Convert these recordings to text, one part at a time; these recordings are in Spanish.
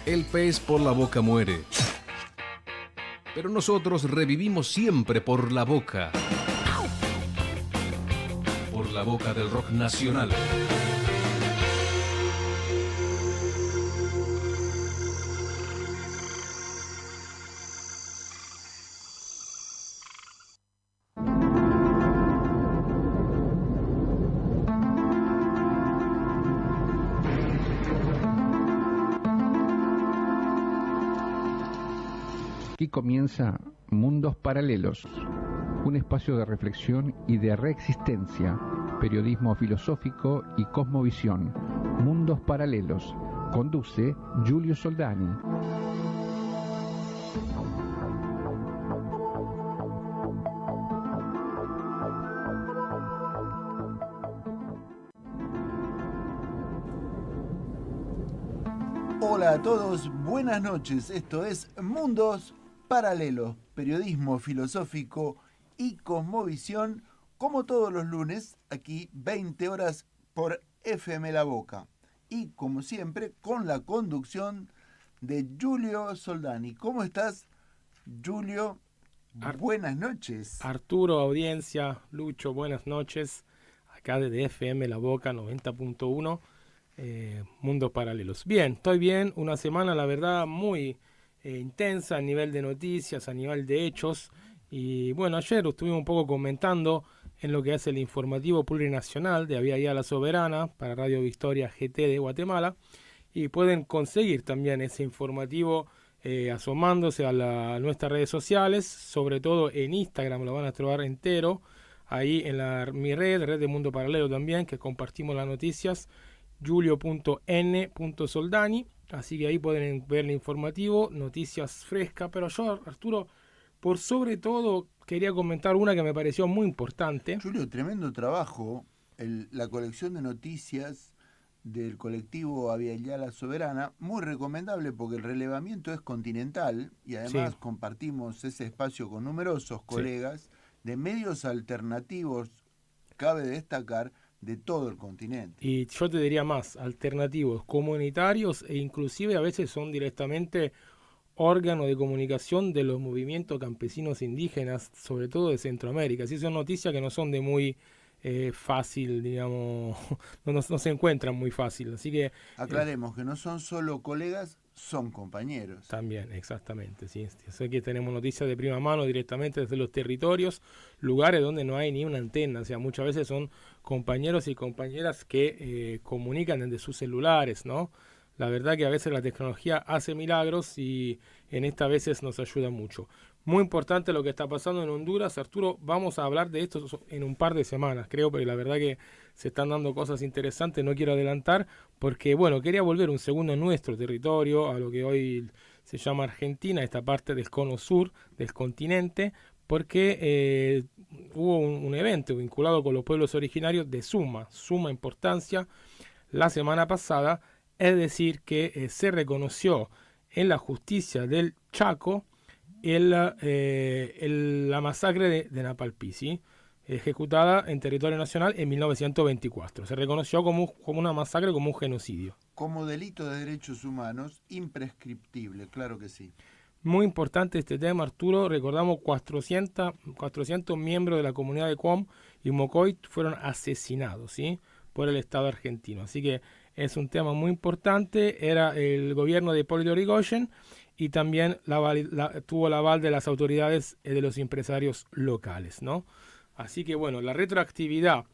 El pez por la boca muere. Pero nosotros revivimos siempre por la boca. Por la boca del rock nacional. Aquí comienza Mundos Paralelos, un espacio de reflexión y de reexistencia, periodismo filosófico y cosmovisión. Mundos Paralelos, conduce Giulio Soldani. Hola a todos, buenas noches. Esto es Mundos Paralelos, periodismo filosófico y cosmovisión, como todos los lunes, aquí 20 horas por FM La Boca. Y como siempre, con la conducción de Giulio Soldani. ¿Cómo estás, Giulio? Buenas noches. Arturo, audiencia, Lucho, buenas noches. Acá desde FM La Boca 90.1. Mundos Paralelos. Bien, estoy bien. Una semana, la verdad, muy intensa a nivel de noticias, a nivel de hechos. Y bueno, ayer estuvimos un poco comentando en lo que es el informativo plurinacional de Había Ya la Soberana para Radio Victoria GT de Guatemala. Y pueden conseguir también ese informativo asomándose a nuestras redes sociales, sobre todo en Instagram, lo van a trobar entero. Ahí en mi red de Mundo Paralelo también, que compartimos las noticias. Julio.n.soldani, así que ahí pueden ver el informativo, noticias frescas, pero yo, Arturo, por sobre todo quería comentar una que me pareció muy importante. Julio, tremendo trabajo, la colección de noticias del colectivo Había Ya la Soberana, muy recomendable porque el relevamiento es continental y además compartimos ese espacio con numerosos colegas de medios alternativos, cabe destacar, de todo el continente. Y yo te diría más, alternativos, comunitarios e inclusive a veces son directamente órganos de comunicación de los movimientos campesinos indígenas, sobre todo de Centroamérica. Así son noticias que no son de muy fácil, digamos, no se encuentran muy fácil. Así que aclaremos que no son solo colegas, son compañeros. También, exactamente, sí. Sé que tenemos noticias de prima mano directamente desde los territorios, lugares donde no hay ni una antena. O sea, muchas veces son compañeros y compañeras que comunican desde sus celulares, ¿no? La verdad que a veces la tecnología hace milagros y en esta veces nos ayuda mucho. Muy importante lo que está pasando en Honduras. Arturo, vamos a hablar de esto en un par de semanas, creo, porque la verdad que se están dando cosas interesantes. No quiero adelantar porque, bueno, quería volver un segundo a nuestro territorio, a lo que hoy se llama Argentina, esta parte del cono sur del continente, porque hubo un evento vinculado con los pueblos originarios de suma importancia la semana pasada, es decir, que se reconoció en la justicia del Chaco la masacre de Napalpí, ¿sí? Ejecutada en territorio nacional en 1924. Se reconoció como una masacre, como un genocidio. Como delito de derechos humanos, imprescriptible, claro que sí. Muy importante este tema, Arturo. Recordamos 400 miembros de la comunidad de Cuom y Mocoy fueron asesinados, ¿sí?, por el Estado argentino. Así que es un tema muy importante. Era el gobierno de Hipólito Yrigoyen y también tuvo el aval de las autoridades de los empresarios locales, ¿no? Así que bueno, la retroactividad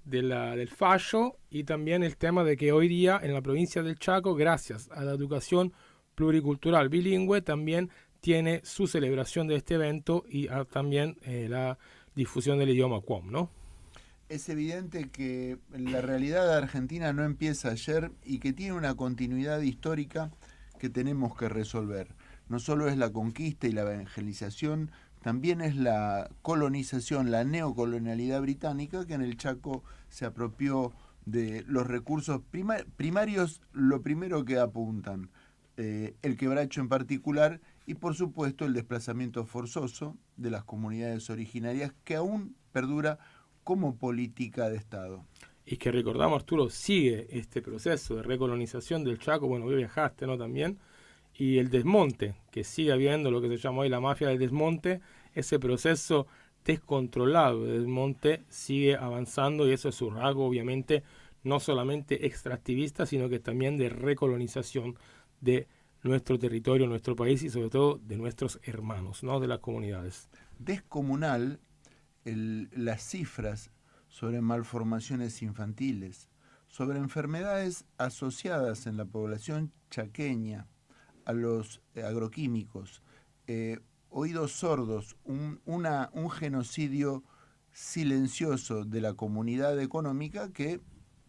del fallo y también el tema de que hoy día en la provincia del Chaco, gracias a la educación pluricultural bilingüe, también tiene su celebración de este evento y también la difusión del idioma Cuom, ¿no? Es evidente que la realidad de Argentina no empieza ayer y que tiene una continuidad histórica que tenemos que resolver. No solo es la conquista y la evangelización, también es la colonización, la neocolonialidad británica que en el Chaco se apropió de los recursos primarios, lo primero que apuntan, el quebracho en particular y por supuesto el desplazamiento forzoso de las comunidades originarias que aún perdura como política de Estado. Y que recordamos, Arturo, sigue este proceso de recolonización del Chaco. Bueno, hoy viajaste, ¿no?, también. y el desmonte, que sigue habiendo lo que se llama hoy la mafia del desmonte. Ese proceso descontrolado de desmonte sigue avanzando, y eso es su rasgo, obviamente, no solamente extractivista, sino que también de recolonización de nuestro territorio, nuestro país, y sobre todo de nuestros hermanos, ¿no? De las comunidades. Descomunal las cifras sobre malformaciones infantiles, sobre enfermedades asociadas en la población chaqueña a los agroquímicos, oídos sordos, un genocidio silencioso de la comunidad económica que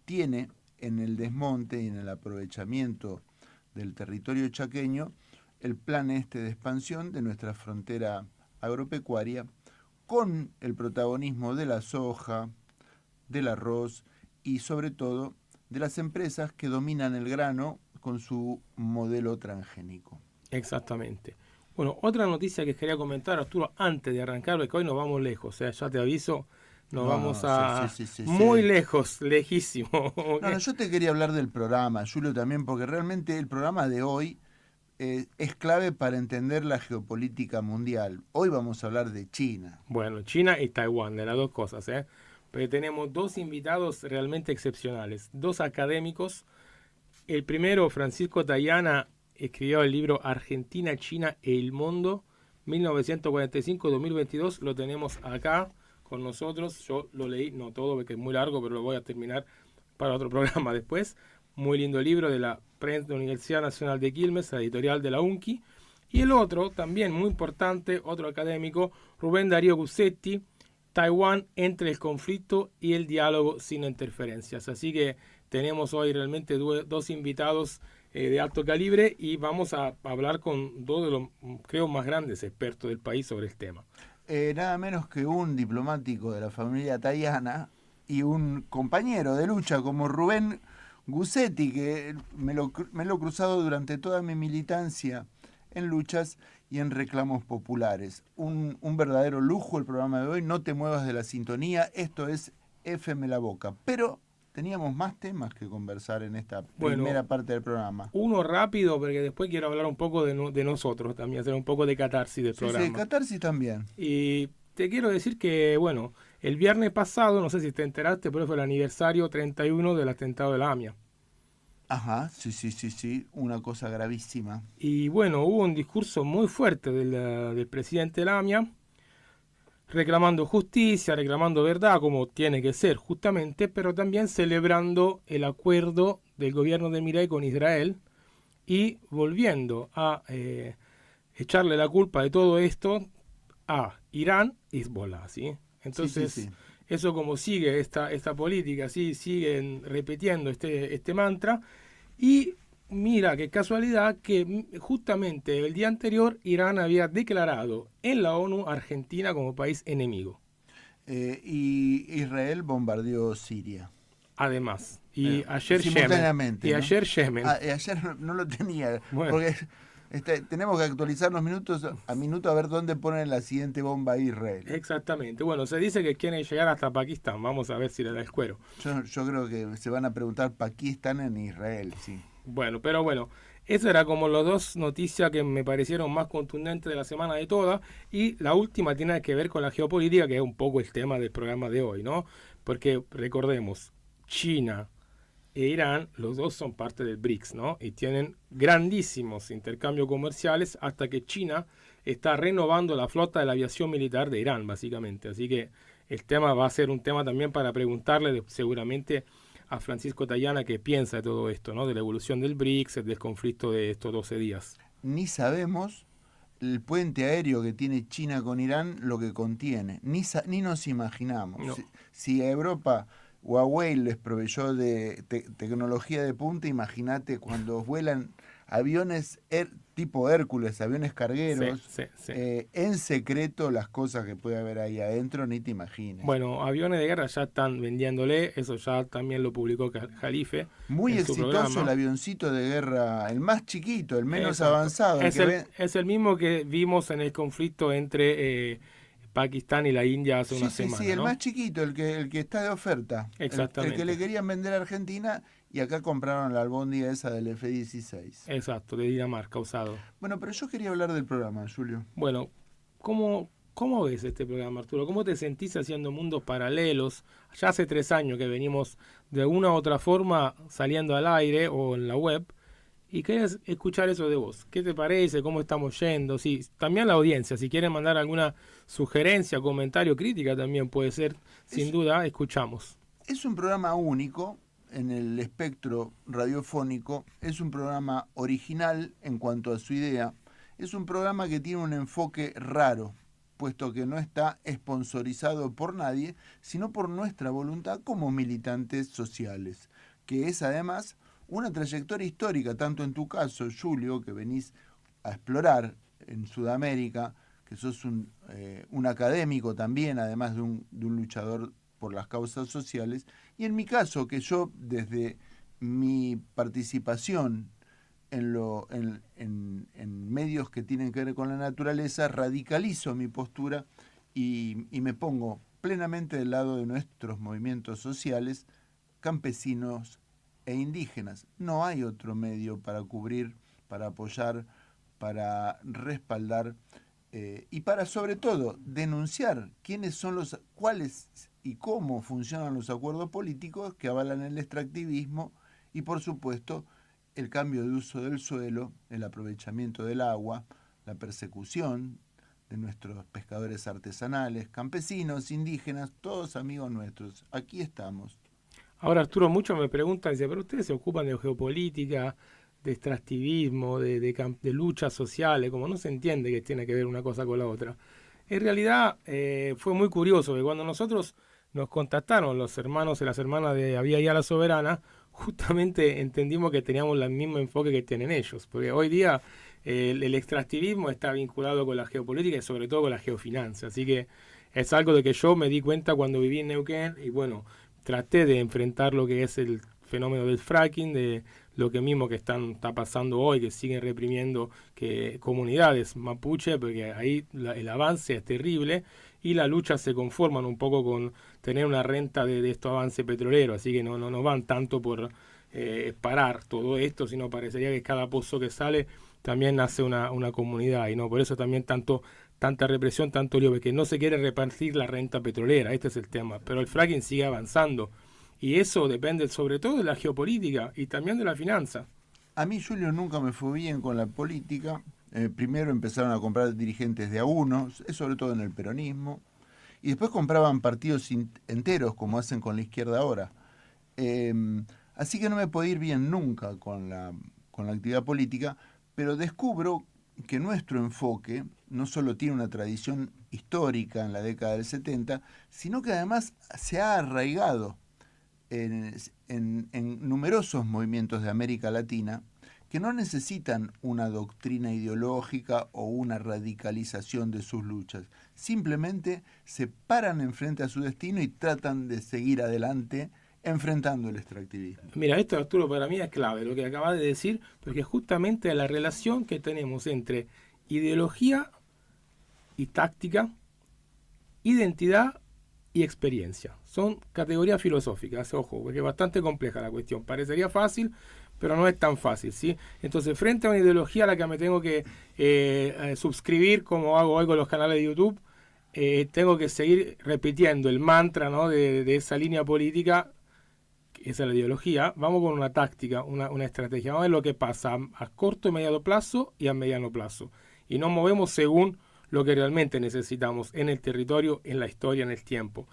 tiene en el desmonte y en el aprovechamiento del territorio chaqueño el plan de expansión de nuestra frontera agropecuaria, con el protagonismo de la soja, del arroz y sobre todo de las empresas que dominan el grano con su modelo transgénico. Exactamente. Bueno, otra noticia que quería comentar, Arturo, antes de arrancar, porque hoy nos vamos lejos, ya te aviso, vamos a muy lejos, lejísimo. No, yo te quería hablar del programa, Julio, también, porque realmente el programa de hoy es clave para entender la geopolítica mundial. Hoy vamos a hablar de China. Bueno, China y Taiwán, de las dos cosas, Pero tenemos dos invitados realmente excepcionales, dos académicos. El primero, Francisco Tayana, escribió el libro Argentina, China e el Mundo, 1945-2022. Lo tenemos acá con nosotros. Yo lo leí, no todo porque es muy largo, pero lo voy a terminar para otro programa después. Muy lindo libro de la prensa de la Universidad Nacional de Quilmes, la editorial de la UNCI. Y el otro, también muy importante, otro académico, Rubén Darío Guzzetti, Taiwán entre el conflicto y el diálogo sin interferencias. Así que tenemos hoy realmente dos invitados de alto calibre, y vamos a hablar con dos de los, creo, más grandes expertos del país sobre el tema. Nada menos que un diplomático de la familia Tayana y un compañero de lucha como Rubén Guzzetti, que me lo he cruzado durante toda mi militancia en luchas y en reclamos populares. Un verdadero lujo el programa de hoy. No te muevas de la sintonía. Esto es FM La Boca. Pero teníamos más temas que conversar en esta primera parte del programa. Uno rápido, porque después quiero hablar un poco de nosotros también, hacer un poco de catarsis del programa. Sí, catarsis también. Y te quiero decir que, bueno, el viernes pasado, no sé si te enteraste, pero fue el aniversario 31 del atentado de la AMIA. Ajá, sí, una cosa gravísima. Y bueno, hubo un discurso muy fuerte del presidente de la AMIA, reclamando justicia, reclamando verdad, como tiene que ser justamente, pero también celebrando el acuerdo del gobierno de Milei con Israel y volviendo a echarle la culpa de todo esto a Irán y Hezbollah, ¿sí? Entonces, sí. Eso como sigue esta política, ¿sí? Siguen repitiendo este mantra. Y mira qué casualidad que justamente el día anterior Irán había declarado en la ONU Argentina como país enemigo. Y Israel bombardeó Siria. Además. Y ayer simultáneamente, Yemen. ¿no? Y ayer Yemen. Ayer no lo tenía. Bueno. Porque tenemos que actualizar los minutos a minuto a ver dónde ponen la siguiente bomba a Israel. Exactamente. Bueno, se dice que quieren llegar hasta Pakistán. Vamos a ver si le da el cuero. Yo creo que se van a preguntar Pakistán en Israel, sí. Bueno, pero bueno, esas eran como las dos noticias que me parecieron más contundentes de la semana de todas. Y la última tiene que ver con la geopolítica, que es un poco el tema del programa de hoy, ¿no? Porque recordemos, China e Irán, los dos son parte del BRICS, ¿no? Y tienen grandísimos intercambios comerciales, hasta que China está renovando la flota de la aviación militar de Irán, básicamente. Así que el tema va a ser un tema también para preguntarle seguramente a Francisco Tayana qué piensa de todo esto, ¿no? De la evolución del BRICS, del conflicto de estos 12 días. Ni sabemos el puente aéreo que tiene China con Irán, lo que contiene. Ni nos imaginamos. No. Si a Europa Huawei les proveyó de tecnología de punta, imagínate cuando vuelan aviones tipo Hércules, aviones cargueros, sí. en secreto las cosas que puede haber ahí adentro, ni te imagines. Bueno, aviones de guerra ya están vendiéndole, eso ya también lo publicó Jalife. Muy exitoso el avioncito de guerra, el más chiquito, el menos Exacto. avanzado. Es el mismo que vimos en el conflicto entre Pakistán y la India hace una Sí, semana. sí, el ¿no? más chiquito, el que está de oferta. Exactamente. El que le querían vender a Argentina y acá compraron la albóndiga esa del F-16. Exacto, de Dinamarca usado. Bueno, pero yo quería hablar del programa, Julio. Bueno, ¿cómo ves este programa, Arturo? ¿Cómo te sentís haciendo mundos paralelos? Ya hace 3 años que venimos de una u otra forma saliendo al aire o en la web. Y quería escuchar eso de vos. ¿Qué te parece? ¿Cómo estamos yendo? Sí, también la audiencia, si quieren mandar alguna sugerencia, comentario, crítica, también puede ser, sin duda, escuchamos. Es un programa único en el espectro radiofónico, es un programa original en cuanto a su idea, es un programa que tiene un enfoque raro, puesto que no está sponsorizado por nadie, sino por nuestra voluntad como militantes sociales, que es además una trayectoria histórica, tanto en tu caso, Julio, que venís a explorar en Sudamérica, que sos un académico también, además de un luchador por las causas sociales, y en mi caso, que yo desde mi participación en medios que tienen que ver con la naturaleza, radicalizo mi postura y me pongo plenamente del lado de nuestros movimientos sociales, campesinos e indígenas. No hay otro medio para cubrir, para apoyar, para respaldar y para sobre todo denunciar cuáles y cómo funcionan los acuerdos políticos que avalan el extractivismo y por supuesto el cambio de uso del suelo, el aprovechamiento del agua, la persecución de nuestros pescadores artesanales, campesinos, indígenas, todos amigos nuestros. Aquí estamos. Ahora, Arturo, muchos me preguntan, dice, pero ustedes se ocupan de geopolítica, de extractivismo, de luchas sociales, como no se entiende que tiene que ver una cosa con la otra. En realidad fue muy curioso que cuando nosotros nos contactaron los hermanos y las hermanas de Avía Ya la Soberana, justamente entendimos que teníamos el mismo enfoque que tienen ellos, porque hoy día el extractivismo está vinculado con la geopolítica y sobre todo con la geofinanza, así que es algo de que yo me di cuenta cuando viví en Neuquén y bueno, traté de enfrentar lo que es el fenómeno del fracking, de lo que mismo que está pasando hoy, que siguen reprimiendo que comunidades mapuche, porque ahí el avance es terrible y la lucha se conforman un poco con tener una renta de estos avances petroleros, así que no van tanto por parar todo esto, sino parecería que cada pozo que sale también nace una comunidad y no por eso también tanta represión, tanto lío, porque no se quiere repartir la renta petrolera, este es el tema, pero el fracking sigue avanzando y eso depende sobre todo de la geopolítica y también de la finanza. A mí, Julio, nunca me fue bien con la política. Primero empezaron a comprar dirigentes de a uno, sobre todo en el peronismo, y después compraban partidos enteros, como hacen con la izquierda ahora. Así que no me puede ir bien nunca con la actividad política, pero descubro que nuestro enfoque no solo tiene una tradición histórica en la década del 70, sino que además se ha arraigado en numerosos movimientos de América Latina que no necesitan una doctrina ideológica o una radicalización de sus luchas. Simplemente se paran enfrente a su destino y tratan de seguir adelante enfrentando el extractivismo. Mira, esto, Arturo, para mí es clave lo que acabas de decir, porque justamente la relación que tenemos entre ideología y táctica, identidad y experiencia. Son categorías filosóficas, ojo, porque es bastante compleja la cuestión. Parecería fácil, pero no es tan fácil, ¿sí? Entonces, frente a una ideología a la que me tengo que suscribir, como hago hoy con los canales de YouTube, tengo que seguir repitiendo el mantra, ¿no?, de esa línea política. Esa es la ideología. Vamos con una táctica, una estrategia. Vamos a ver lo que pasa a corto y mediano plazo y a mediano plazo. Y nos movemos según lo que realmente necesitamos en el territorio, en la historia, en el tiempo.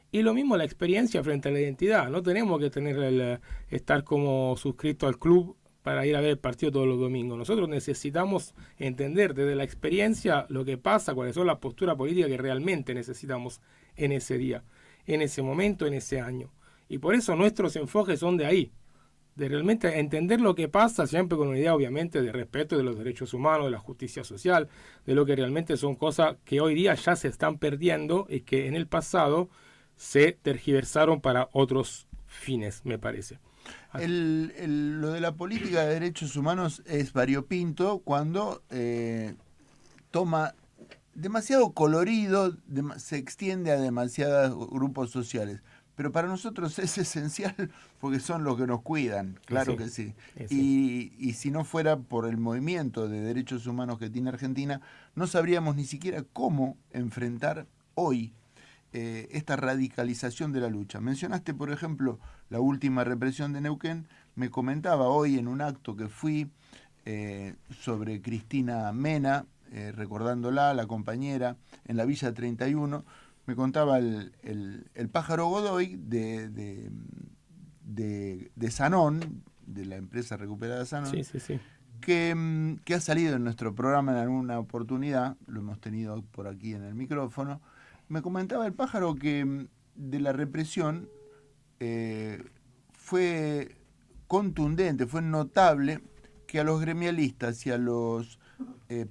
Y lo mismo la experiencia frente a la identidad. No tenemos que estar como suscrito al club para ir a ver el partido todos los domingos. Nosotros necesitamos entender desde la experiencia lo que pasa, cuáles son las posturas políticas que realmente necesitamos en ese día, en ese momento, en ese año. Y por eso nuestros enfoques son de ahí, de realmente entender lo que pasa, siempre con una idea obviamente de respeto de los derechos humanos, de la justicia social, de lo que realmente son cosas que hoy día ya se están perdiendo y que en el pasado se tergiversaron para otros fines, me parece. Lo de la política de derechos humanos es variopinto cuando toma demasiado colorido, se extiende a demasiados grupos sociales. Pero para nosotros es esencial porque son los que nos cuidan, claro que sí. Y si no fuera por el movimiento de derechos humanos que tiene Argentina, no sabríamos ni siquiera cómo enfrentar hoy esta radicalización de la lucha. Mencionaste, por ejemplo, la última represión de Neuquén. Me comentaba hoy en un acto que fui sobre Cristina Mena, recordándola, la compañera, en la Villa 31, me contaba el pájaro Godoy de Sanón, de la empresa recuperada Sanón, que ha salido en nuestro programa en alguna oportunidad, lo hemos tenido por aquí en el micrófono. Me comentaba el pájaro que de la represión fue contundente, fue notable que a los gremialistas y a los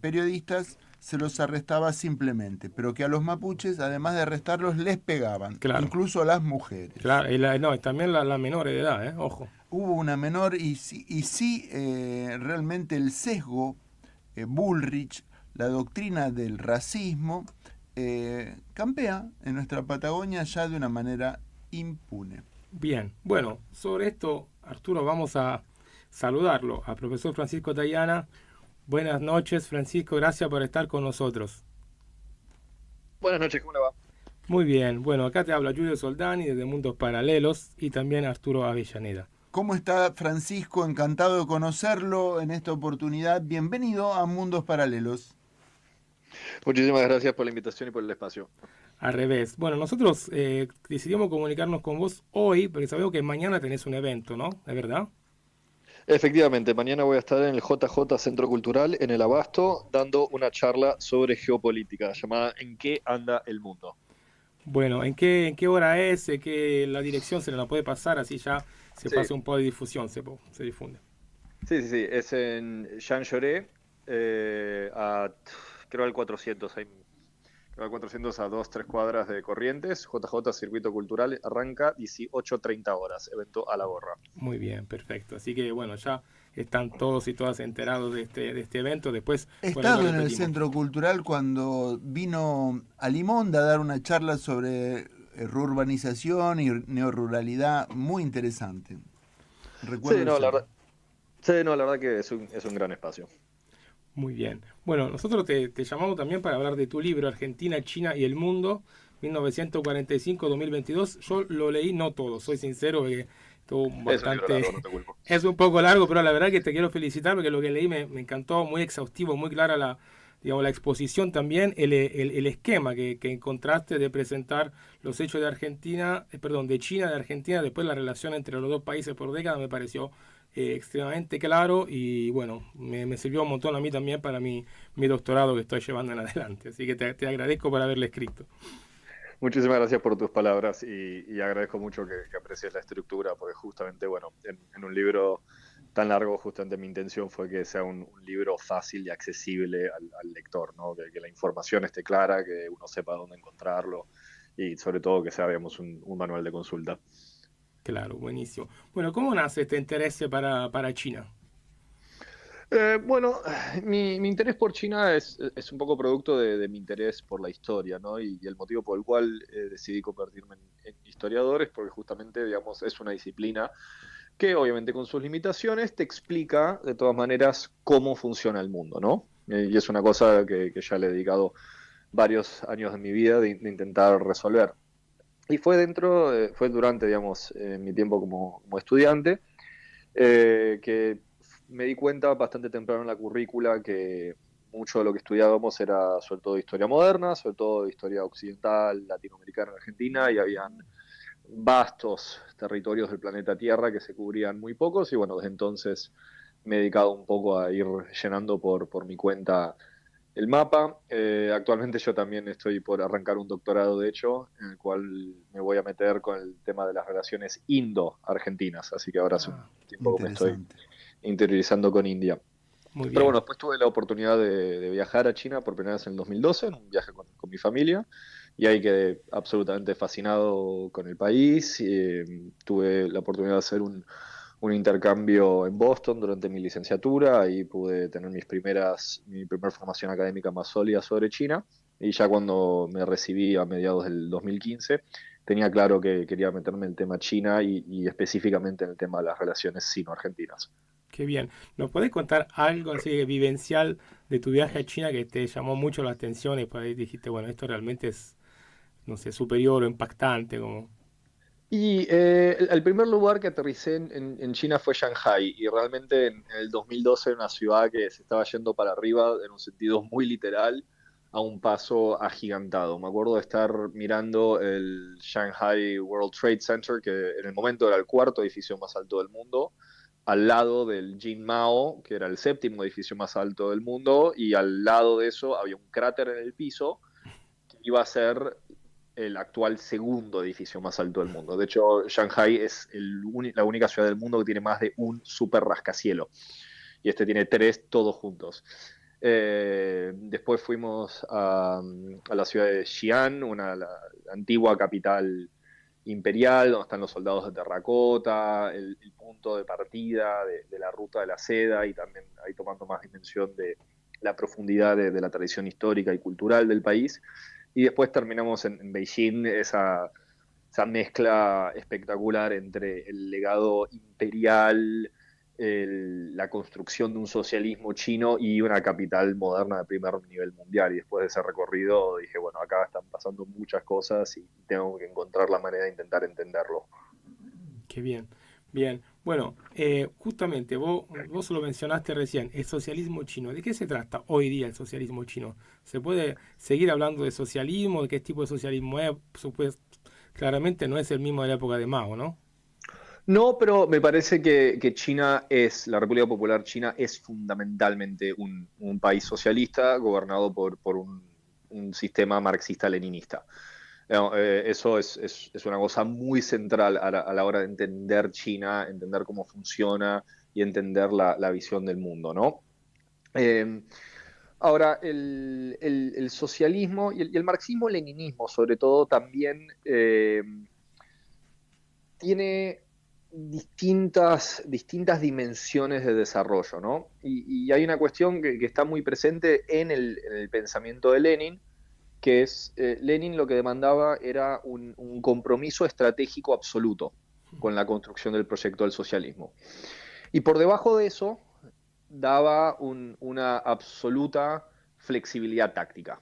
periodistas se los arrestaba simplemente, pero que a los mapuches, además de arrestarlos, les pegaban, incluso a las mujeres. Claro, y también las menores de edad, ojo. Hubo una menor y sí realmente el sesgo, Bullrich, la doctrina del racismo, campea en nuestra Patagonia ya de una manera impune. Bien, bueno, sobre esto, Arturo, vamos a saludarlo, al profesor Francisco Tayana. Buenas noches, Francisco, gracias por estar con nosotros. Buenas noches, ¿cómo le va? Muy bien, bueno, acá te habla Julio Soldani desde Mundos Paralelos y también Arturo Avellaneda. ¿Cómo está, Francisco? Encantado de conocerlo en esta oportunidad. Bienvenido a Mundos Paralelos. Muchísimas gracias por la invitación y por el espacio. Al revés. Bueno, nosotros decidimos comunicarnos con vos hoy, porque sabemos que mañana tenés un evento, ¿no? ¿Es verdad? Efectivamente, mañana voy a estar en el JJ Centro Cultural, en el Abasto, dando una charla sobre geopolítica, llamada ¿En qué anda el mundo? Bueno, ¿en qué hora es? ¿Que la dirección se la puede pasar? Así ya se pasa un poco de difusión, se difunde. Sí, es en Jean Jaurès, creo al 400, al 400 a 2-3 cuadras de Corrientes. JJ Circuito Cultural arranca 18:30 horas, evento a la gorra. Muy bien, perfecto. Así que bueno, ya están todos y todas enterados de este evento. Después he estado en el Centro Cultural cuando vino a Limonda a dar una charla sobre reurbanización y neoruralidad muy interesante. Recuerdo la verdad que es un gran espacio. Muy bien. Bueno, nosotros te llamamos también para hablar de tu libro, Argentina, China y el Mundo, 1945-2022. Yo lo leí, no todo, soy sincero, que estuvo bastante... Es un poco largo, pero la verdad que te quiero felicitar porque lo que leí me encantó, muy exhaustivo, muy clara la exposición también, el esquema que encontraste de presentar los hechos de de China, de Argentina, después la relación entre los dos países por décadas, me pareció extremadamente claro y bueno, me sirvió un montón a mí también para mi doctorado que estoy llevando en adelante, así que te agradezco por haberle escrito. Muchísimas gracias por tus palabras y agradezco mucho que aprecies la estructura, porque justamente, bueno, en un libro tan largo, justamente mi intención fue que sea un libro fácil y accesible al lector, ¿no? Que la información esté clara, que uno sepa dónde encontrarlo y sobre todo que sea, digamos, un manual de consulta. Claro, buenísimo. Bueno, ¿cómo nace este interés para China? Bueno, mi interés por China es un poco producto de mi interés por la historia, ¿no? Y el motivo por el cual decidí convertirme en historiador es porque justamente, digamos, es una disciplina que obviamente con sus limitaciones te explica de todas maneras cómo funciona el mundo, ¿no? Y es una cosa que ya le he dedicado varios años de mi vida de intentar resolver. Y fue durante, digamos, mi tiempo como estudiante, que me di cuenta bastante temprano en la currícula que mucho de lo que estudiábamos era sobre todo historia moderna, sobre todo historia occidental, latinoamericana, argentina, y habían vastos territorios del planeta Tierra que se cubrían muy pocos, y bueno, desde entonces me he dedicado un poco a ir llenando por mi cuenta el mapa. Actualmente yo también estoy por arrancar un doctorado, de hecho, en el cual me voy a meter con el tema de las relaciones indo-argentinas, así que ahora hace un tiempo que me estoy interiorizando con India. Pero bueno, después tuve la oportunidad de viajar a China por primera vez en el 2012, en un viaje con mi familia, y ahí quedé absolutamente fascinado con el país. Tuve la oportunidad de hacer un intercambio en Boston durante mi licenciatura, ahí pude tener mi primera formación académica más sólida sobre China, Y ya cuando me recibí a mediados del 2015, tenía claro que quería meterme en el tema China y específicamente en el tema de las relaciones sino-argentinas. Qué bien. ¿Nos podés contar algo así vivencial de tu viaje a China que te llamó mucho la atención y por ahí dijiste, bueno, esto realmente es, no sé, superior o impactante, como... Y el primer lugar que aterricé en China fue Shanghai, y realmente en el 2012 era una ciudad que se estaba yendo para arriba en un sentido muy literal, a un paso agigantado. Me acuerdo de estar mirando el Shanghai World Trade Center, que en el momento era el cuarto edificio más alto del mundo, al lado del Jinmao, que era el séptimo edificio más alto del mundo, y al lado de eso había un cráter en el piso que iba a ser el actual segundo edificio más alto del mundo. De hecho, Shanghai es la única ciudad del mundo que tiene más de un super rascacielos. Y este tiene tres todos juntos. Después fuimos a la ciudad de Xi'an, la antigua capital imperial, donde están los soldados de terracota, el punto de partida de la ruta de la seda, y también ahí tomando más dimensión de la profundidad de la tradición histórica y cultural del país. Y después terminamos en Beijing, esa mezcla espectacular entre el legado imperial, la construcción de un socialismo chino y una capital moderna de primer nivel mundial. Y después de ese recorrido dije, bueno, acá están pasando muchas cosas y tengo que encontrar la manera de intentar entenderlo. Qué bien, bien. Bueno, justamente vos lo mencionaste recién, el socialismo chino. ¿De qué se trata hoy día el socialismo chino? ¿Se puede seguir hablando de socialismo? ¿De qué tipo de socialismo es? Claramente no es el mismo de la época de Mao, ¿no? No, pero me parece que la República Popular China es fundamentalmente un país socialista gobernado por un sistema marxista-leninista. Eso es una cosa muy central a la hora de entender China, entender cómo funciona y entender la visión del mundo, ¿no? Eh, Ahora, el socialismo y el marxismo-leninismo, sobre todo, también tiene distintas dimensiones de desarrollo, ¿no? Y hay una cuestión que está muy presente en el pensamiento de Lenin, que es, Lenin lo que demandaba era un compromiso estratégico absoluto con la construcción del proyecto del socialismo. Y por debajo de eso daba una absoluta flexibilidad táctica.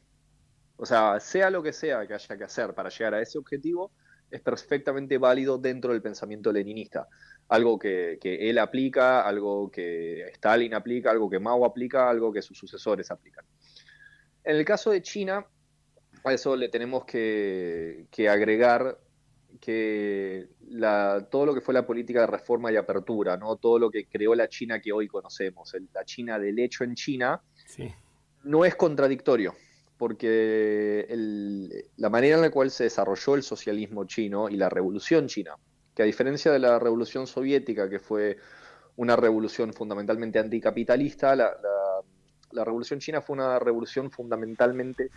O sea lo que sea que haya que hacer para llegar a ese objetivo, es perfectamente válido dentro del pensamiento leninista. Algo que él aplica, algo que Stalin aplica, algo que Mao aplica, algo que sus sucesores aplican. En el caso de China, a eso le tenemos que agregar que todo lo que fue la política de reforma y apertura, ¿no? Todo lo que creó la China que hoy conocemos, la China del hecho en China, Sí. no es contradictorio, porque la manera en la cual se desarrolló el socialismo chino y la revolución china, que a diferencia de la revolución soviética, que fue una revolución fundamentalmente anticapitalista, la revolución china fue una revolución fundamentalmente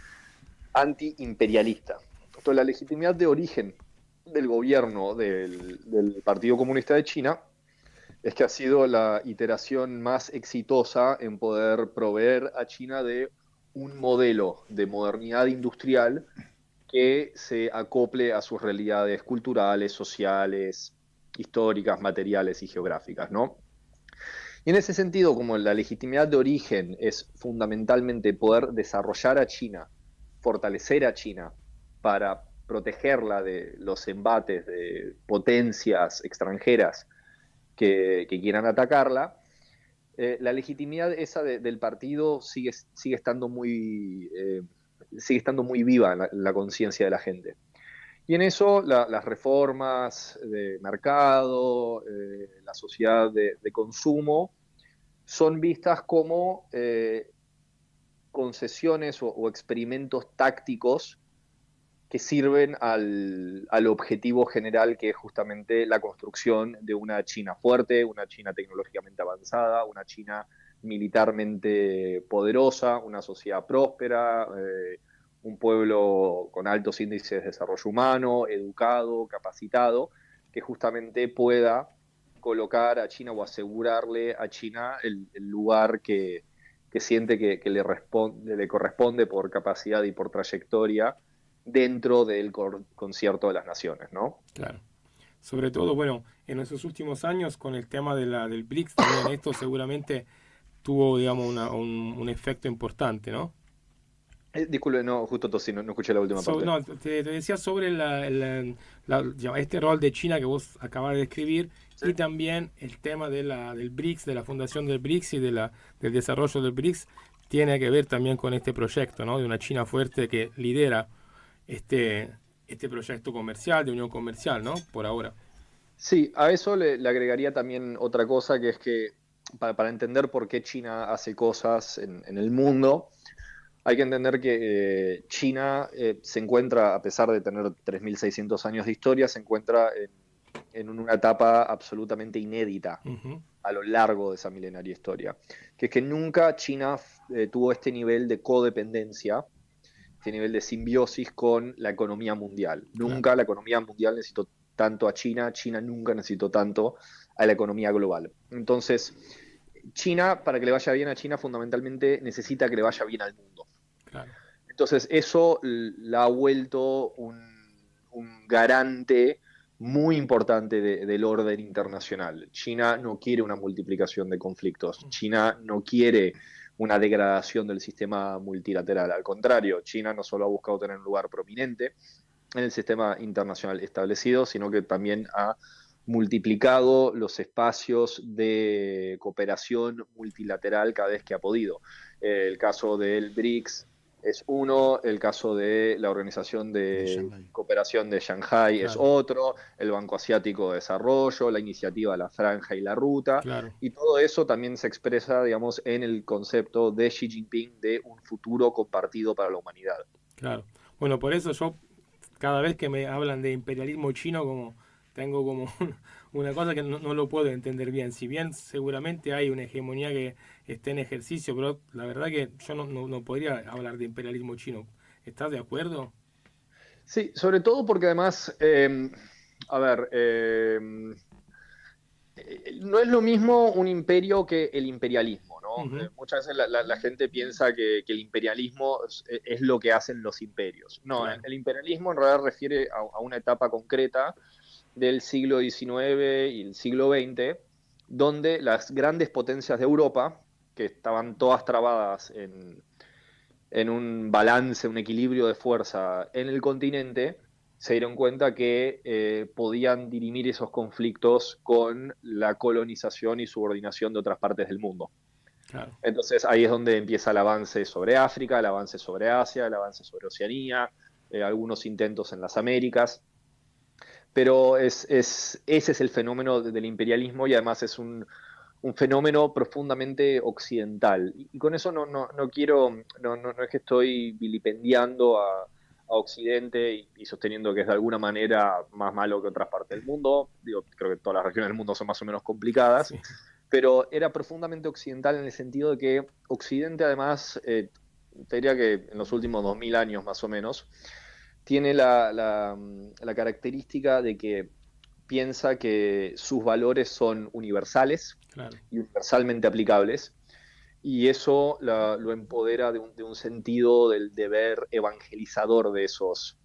antiimperialista. Entonces, la legitimidad de origen del gobierno del Partido Comunista de China es que ha sido la iteración más exitosa en poder proveer a China de un modelo de modernidad industrial que se acople a sus realidades culturales, sociales, históricas, materiales y geográficas, ¿no? Y en ese sentido, como la legitimidad de origen es fundamentalmente poder desarrollar a China, fortalecer a China para protegerla de los embates de potencias extranjeras que quieran atacarla, la legitimidad esa del partido sigue estando muy viva en la conciencia de la gente. Y en eso las reformas de mercado, la sociedad de consumo, son vistas como concesiones o experimentos tácticos que sirven al objetivo general, que es justamente la construcción de una China fuerte, una China tecnológicamente avanzada, una China militarmente poderosa, una sociedad próspera, un pueblo con altos índices de desarrollo humano, educado, capacitado, que justamente pueda colocar a China o asegurarle a China el lugar que que siente que le corresponde por capacidad y por trayectoria dentro del concierto de las naciones, ¿no? Claro. Sobre todo, bueno, en esos últimos años con el tema del BRICS también esto seguramente tuvo, digamos, un efecto importante, ¿no? Disculpe, no, justo tosí, no escuché la última parte. No, te decía sobre este rol de China que vos acabas de describir, Sí. y también el tema del BRICS, de la fundación del BRICS y del desarrollo del BRICS, tiene que ver también con este proyecto, ¿no? De una China fuerte que lidera este proyecto comercial, de unión comercial, ¿no? Por ahora. Sí, a eso le agregaría también otra cosa, que es que para entender por qué China hace cosas en el mundo, hay que entender que China se encuentra, a pesar de tener 3.600 años de historia, se encuentra en una etapa absolutamente inédita Ujú. a lo largo de esa milenaria historia, que es que nunca China tuvo este nivel de codependencia, este nivel de simbiosis con la economía mundial. Claro. Nunca la economía mundial necesitó tanto a China, China nunca necesitó tanto a la economía global. Entonces, China, para que le vaya bien a China, fundamentalmente necesita que le vaya bien al mundo. Claro. Entonces, eso la ha vuelto un garante muy importante del orden internacional. China no quiere una multiplicación de conflictos. China no quiere una degradación del sistema multilateral. Al contrario, China no solo ha buscado tener un lugar prominente en el sistema internacional establecido, sino que también ha multiplicado los espacios de cooperación multilateral cada vez que ha podido. El caso del BRICS es uno, el caso de la Organización de Cooperación de Shanghái es Claro. otro, el Banco Asiático de Desarrollo, la iniciativa La Franja y la Ruta, Claro. y todo eso también se expresa, digamos, en el concepto de Xi Jinping de un futuro compartido para la humanidad. Claro. Bueno, por eso yo, cada vez que me hablan de imperialismo chino, como tengo como una cosa que no lo puedo entender bien. Si bien seguramente hay una hegemonía que esté en ejercicio, pero la verdad que yo no podría hablar de imperialismo chino. ¿Estás de acuerdo? Sí, sobre todo porque además, a ver, no es lo mismo un imperio que el imperialismo, ¿no? Ujú. Muchas veces la gente piensa que el imperialismo es lo que hacen los imperios. No, Claro. el imperialismo en realidad refiere a una etapa concreta del siglo XIX y el siglo XX, donde las grandes potencias de Europa, que estaban todas trabadas en un balance, un equilibrio de fuerza en el continente, se dieron cuenta que podían dirimir esos conflictos con la colonización y subordinación de otras partes del mundo. Claro. Entonces ahí es donde empieza el avance sobre África, el avance sobre Asia, el avance sobre Oceanía, algunos intentos en las Américas. Pero ese es el fenómeno del imperialismo, y además es un fenómeno profundamente occidental. Y con eso no quiero, no es que estoy vilipendiando a Occidente y sosteniendo que es de alguna manera más malo que otras partes del mundo. Digo, creo que todas las regiones del mundo son más o menos complicadas, Sí. pero era profundamente occidental en el sentido de que Occidente además, te diría que en los últimos 2000 años más o menos, tiene la característica de que piensa que sus valores son universales Claro. y universalmente aplicables, y eso lo empodera de un sentido del deber evangelizador de esos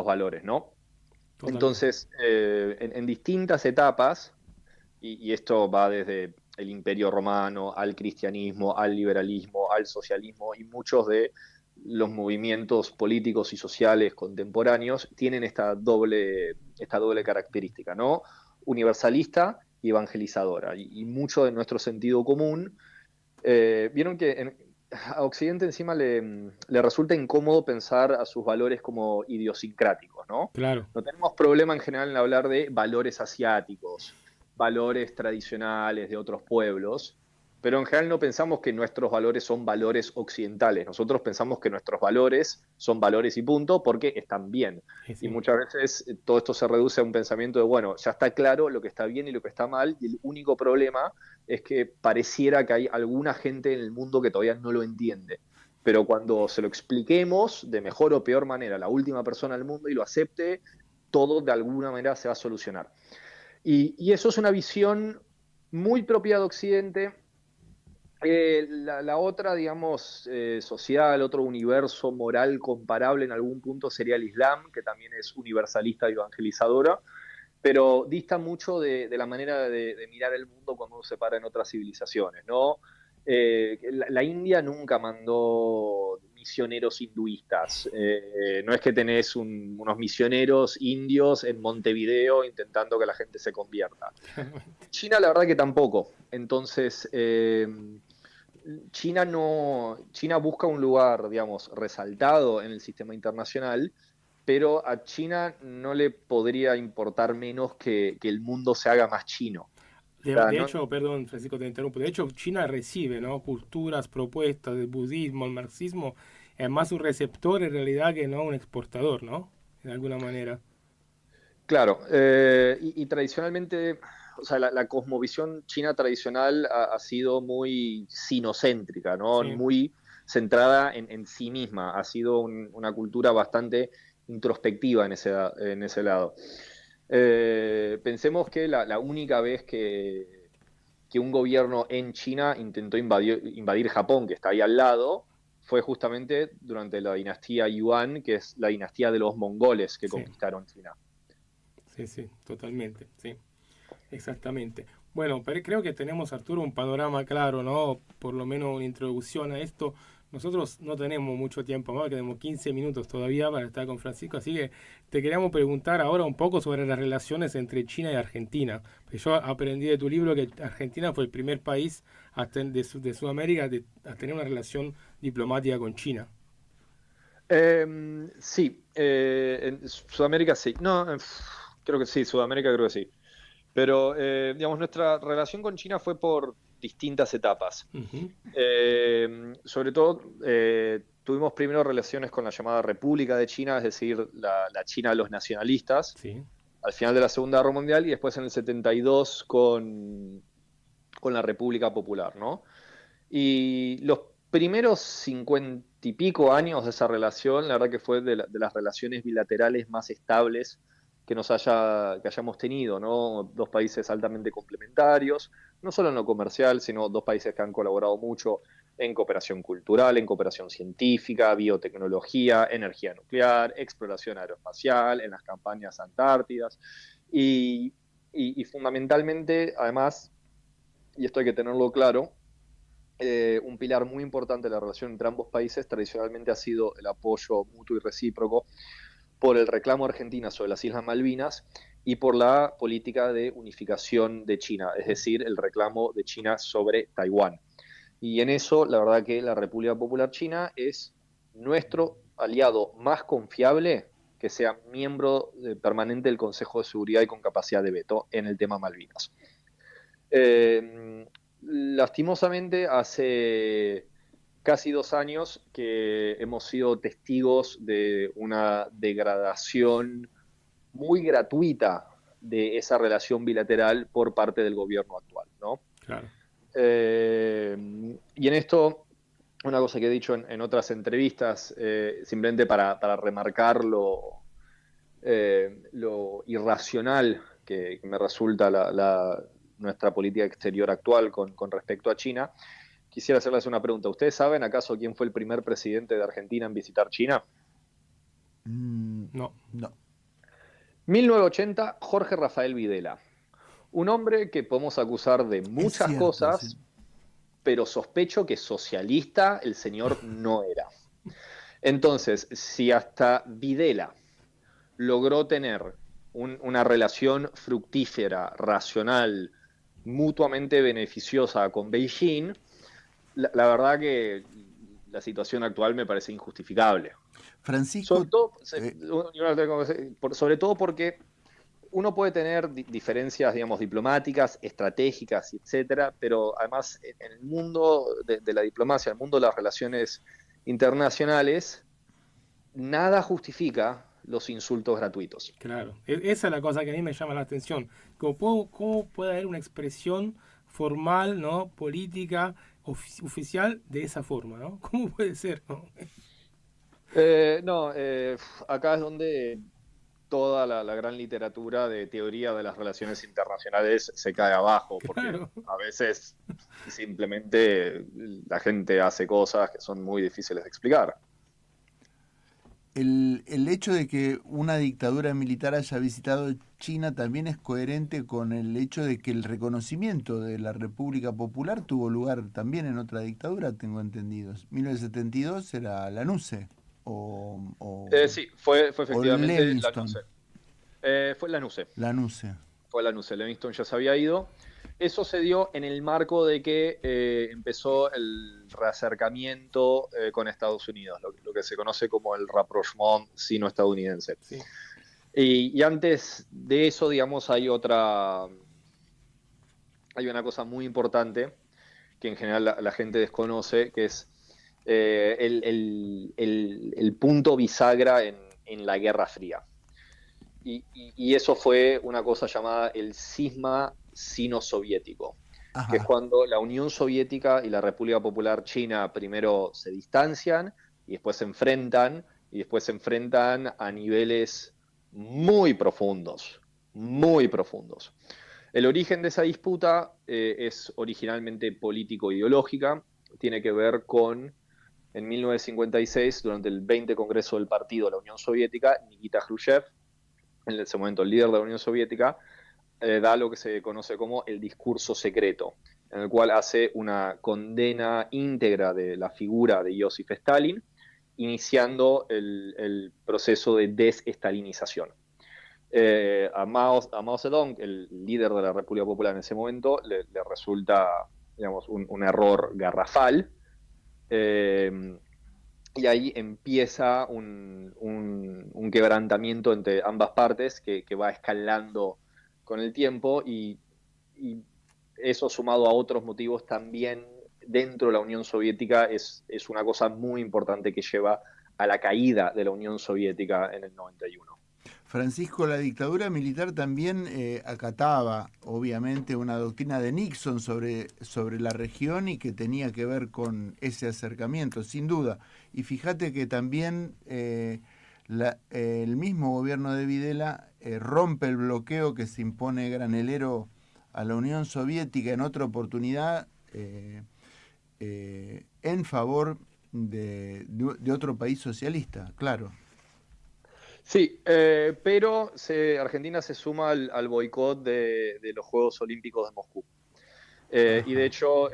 valores, ¿no? Totalmente. Entonces, en distintas etapas, y esto va desde el Imperio Romano al cristianismo, al liberalismo, al socialismo, y muchos de los movimientos políticos y sociales contemporáneos tienen esta doble característica, ¿no? Universalista y evangelizadora. Y mucho de nuestro sentido común, vieron que a Occidente encima le resulta incómodo pensar a sus valores como idiosincráticos, ¿no? Claro. No tenemos problema en general en hablar de valores asiáticos, valores tradicionales de otros pueblos, pero en general no pensamos que nuestros valores son valores occidentales. Nosotros pensamos que nuestros valores son valores y punto porque están bien. Sí, Y sí. muchas veces todo esto se reduce a un pensamiento de, bueno, ya está claro lo que está bien y lo que está mal, y el único problema es que pareciera que hay alguna gente en el mundo que todavía no lo entiende. Pero cuando se lo expliquemos de mejor o peor manera a la última persona del mundo y lo acepte, todo de alguna manera se va a solucionar. Y eso es una visión muy propia de Occidente, La otra, digamos, social, otro universo moral comparable en algún punto sería el Islam, que también es universalista y evangelizadora, pero dista mucho de la manera de mirar el mundo cuando uno se para en otras civilizaciones, ¿no? La India nunca mandó misioneros hinduistas. No es que tenés unos misioneros indios en Montevideo intentando que la gente se convierta. China, la verdad que tampoco. Entonces, China busca un lugar, digamos, resaltado en el sistema internacional, pero a China no le podría importar menos que el mundo se haga más chino. O sea, De hecho, perdón, Francisco, te interrumpo. De hecho, China recibe, ¿no? Culturas, propuestas del budismo, el marxismo. Es más un receptor en realidad que no un exportador, ¿no? De alguna manera. claro, y tradicionalmente, o sea, la cosmovisión china tradicional ha sido muy sinocéntrica, ¿no? Sí, Muy centrada en sí misma. Ha sido una cultura bastante introspectiva en ese lado. Pensemos que la única vez que un gobierno en China intentó invadir Japón, que está ahí al lado, fue justamente durante la dinastía Yuan, que es la dinastía de los mongoles que sí, conquistaron China. sí, sí, totalmente, sí, exactamente. Bueno, pero creo que tenemos, Arturo, un panorama claro, ¿no? Por lo menos una introducción a esto. Nosotros no tenemos mucho tiempo más, tenemos 15 minutos todavía para estar con Francisco, así que te queríamos preguntar ahora un poco sobre las relaciones entre China y Argentina. Pues yo aprendí de tu libro que Argentina fue el primer país de Sudamérica a tener una relación diplomática con China. Sí, en Sudamérica sí. No, creo que sí, Sudamérica creo que sí. Pero, digamos, nuestra relación con China fue por distintas etapas. Ujú. Sobre todo, tuvimos primero relaciones con la llamada República de China, es decir, la China de los nacionalistas, Sí, al final de la Segunda Guerra Mundial, y después en el 72 con la República Popular, ¿no? Y los primeros 50 y pico años de esa relación, la verdad que fue de las relaciones bilaterales más estables que hayamos tenido, ¿no? Dos países altamente complementarios, no solo en lo comercial, sino dos países que han colaborado mucho en cooperación cultural, en cooperación científica, biotecnología, energía nuclear, exploración aeroespacial, en las campañas antártidas. Y, y fundamentalmente, además, y esto hay que tenerlo claro, un pilar muy importante de la relación entre ambos países tradicionalmente ha sido el apoyo mutuo y recíproco por el reclamo de Argentina sobre las Islas Malvinas y por la política de unificación de China, es decir, el reclamo de China sobre Taiwán. Y en eso, la verdad que la República Popular China es nuestro aliado más confiable que sea miembro permanente del Consejo de Seguridad y con capacidad de veto en el tema Malvinas. Lastimosamente, hace casi 2 años que hemos sido testigos de una degradación muy gratuita de esa relación bilateral por parte del gobierno actual, ¿no? claro. Y en esto, una cosa que he dicho en otras entrevistas, simplemente para remarcar lo irracional que me resulta nuestra política exterior actual con respecto a China, quisiera hacerles una pregunta. ¿Ustedes saben acaso quién fue el primer presidente de Argentina en visitar China? No, No, 1980, Jorge Rafael Videla. Un hombre que podemos acusar de es muchas cierto, sí. cosas, pero sospecho que socialista el señor no era. Entonces, si hasta Videla logró tener una relación fructífera, racional, mutuamente beneficiosa con Beijing, la verdad que la situación actual me parece injustificable. Sobre Francisco, todo, eh, sobre todo porque uno puede tener diferencias, digamos, diplomáticas, estratégicas, etcétera, pero además en el mundo de la diplomacia, en el mundo de las relaciones internacionales, nada justifica los insultos gratuitos. claro. Esa es la cosa que a mí me llama la atención. ¿Cómo puede haber una expresión formal, ¿no? Política, oficial de esa forma, ¿no? ¿Cómo puede ser, ¿no? No, acá es donde toda la gran literatura de teoría de las relaciones internacionales se cae abajo, porque Claro. a veces simplemente la gente hace cosas que son muy difíciles de explicar. El hecho de que una dictadura militar haya visitado China también es coherente con el hecho de que el reconocimiento de la República Popular tuvo lugar también en otra dictadura, tengo entendido. 1972 era la NUCE Sí, fue o efectivamente la Livingston, NUCE. Fue la NUCE. la NUCE. Fue la NUCE. Livingston ya se había ido. Eso se dio en el marco de que empezó el reacercamiento con Estados Unidos, lo que se conoce como el rapprochement sino-estadounidense. Sí. Y antes de eso, digamos, hay una cosa muy importante que en general la gente desconoce, que es el punto bisagra en la Guerra Fría. Y eso fue una cosa llamada el cisma sino-soviético, que es Ajá. cuando la Unión Soviética y la República Popular China primero se distancian y después se enfrentan, a niveles muy profundos, muy profundos. El origen de esa disputa es originalmente político-ideológica, tiene que ver con, en 1956, durante el 20 Congreso del Partido de la Unión Soviética, Nikita Khrushchev, en ese momento el líder de la Unión Soviética, da lo que se conoce como el discurso secreto, en el cual hace una condena íntegra de la figura de Joseph Stalin, iniciando el proceso de desestalinización. A Mao Zedong, el líder de la República Popular en ese momento, le resulta, digamos, un error garrafal, y ahí empieza un quebrantamiento entre ambas partes que va escalando con el tiempo, y eso, sumado a otros motivos también dentro de la Unión Soviética, es una cosa muy importante que lleva a la caída de la Unión Soviética en el 91. Francisco, la dictadura militar también acataba, obviamente, una doctrina de Nixon sobre la región y que tenía que ver con ese acercamiento, sin duda. Y fíjate que también el mismo gobierno de Videla rompe el bloqueo que se impone granelero a la Unión Soviética en otra oportunidad en favor de otro país socialista, claro. Sí, pero Argentina se suma al boicot de los Juegos Olímpicos de Moscú. Y de hecho,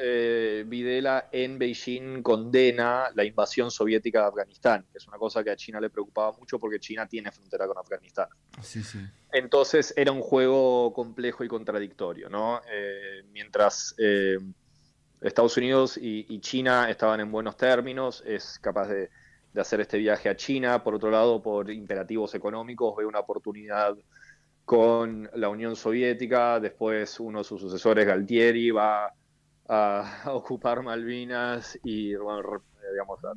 Videla en Beijing condena la invasión soviética de Afganistán, que es una cosa que a China le preocupaba mucho porque China tiene frontera con Afganistán. Sí, sí. Entonces era un juego complejo y contradictorio, ¿no? Mientras Estados Unidos y China estaban en buenos términos, es capaz de hacer este viaje a China. Por otro lado, por imperativos económicos, ve una oportunidad con la Unión Soviética. Después uno de sus sucesores, Galtieri, va a ocupar Malvinas y, bueno, digamos, a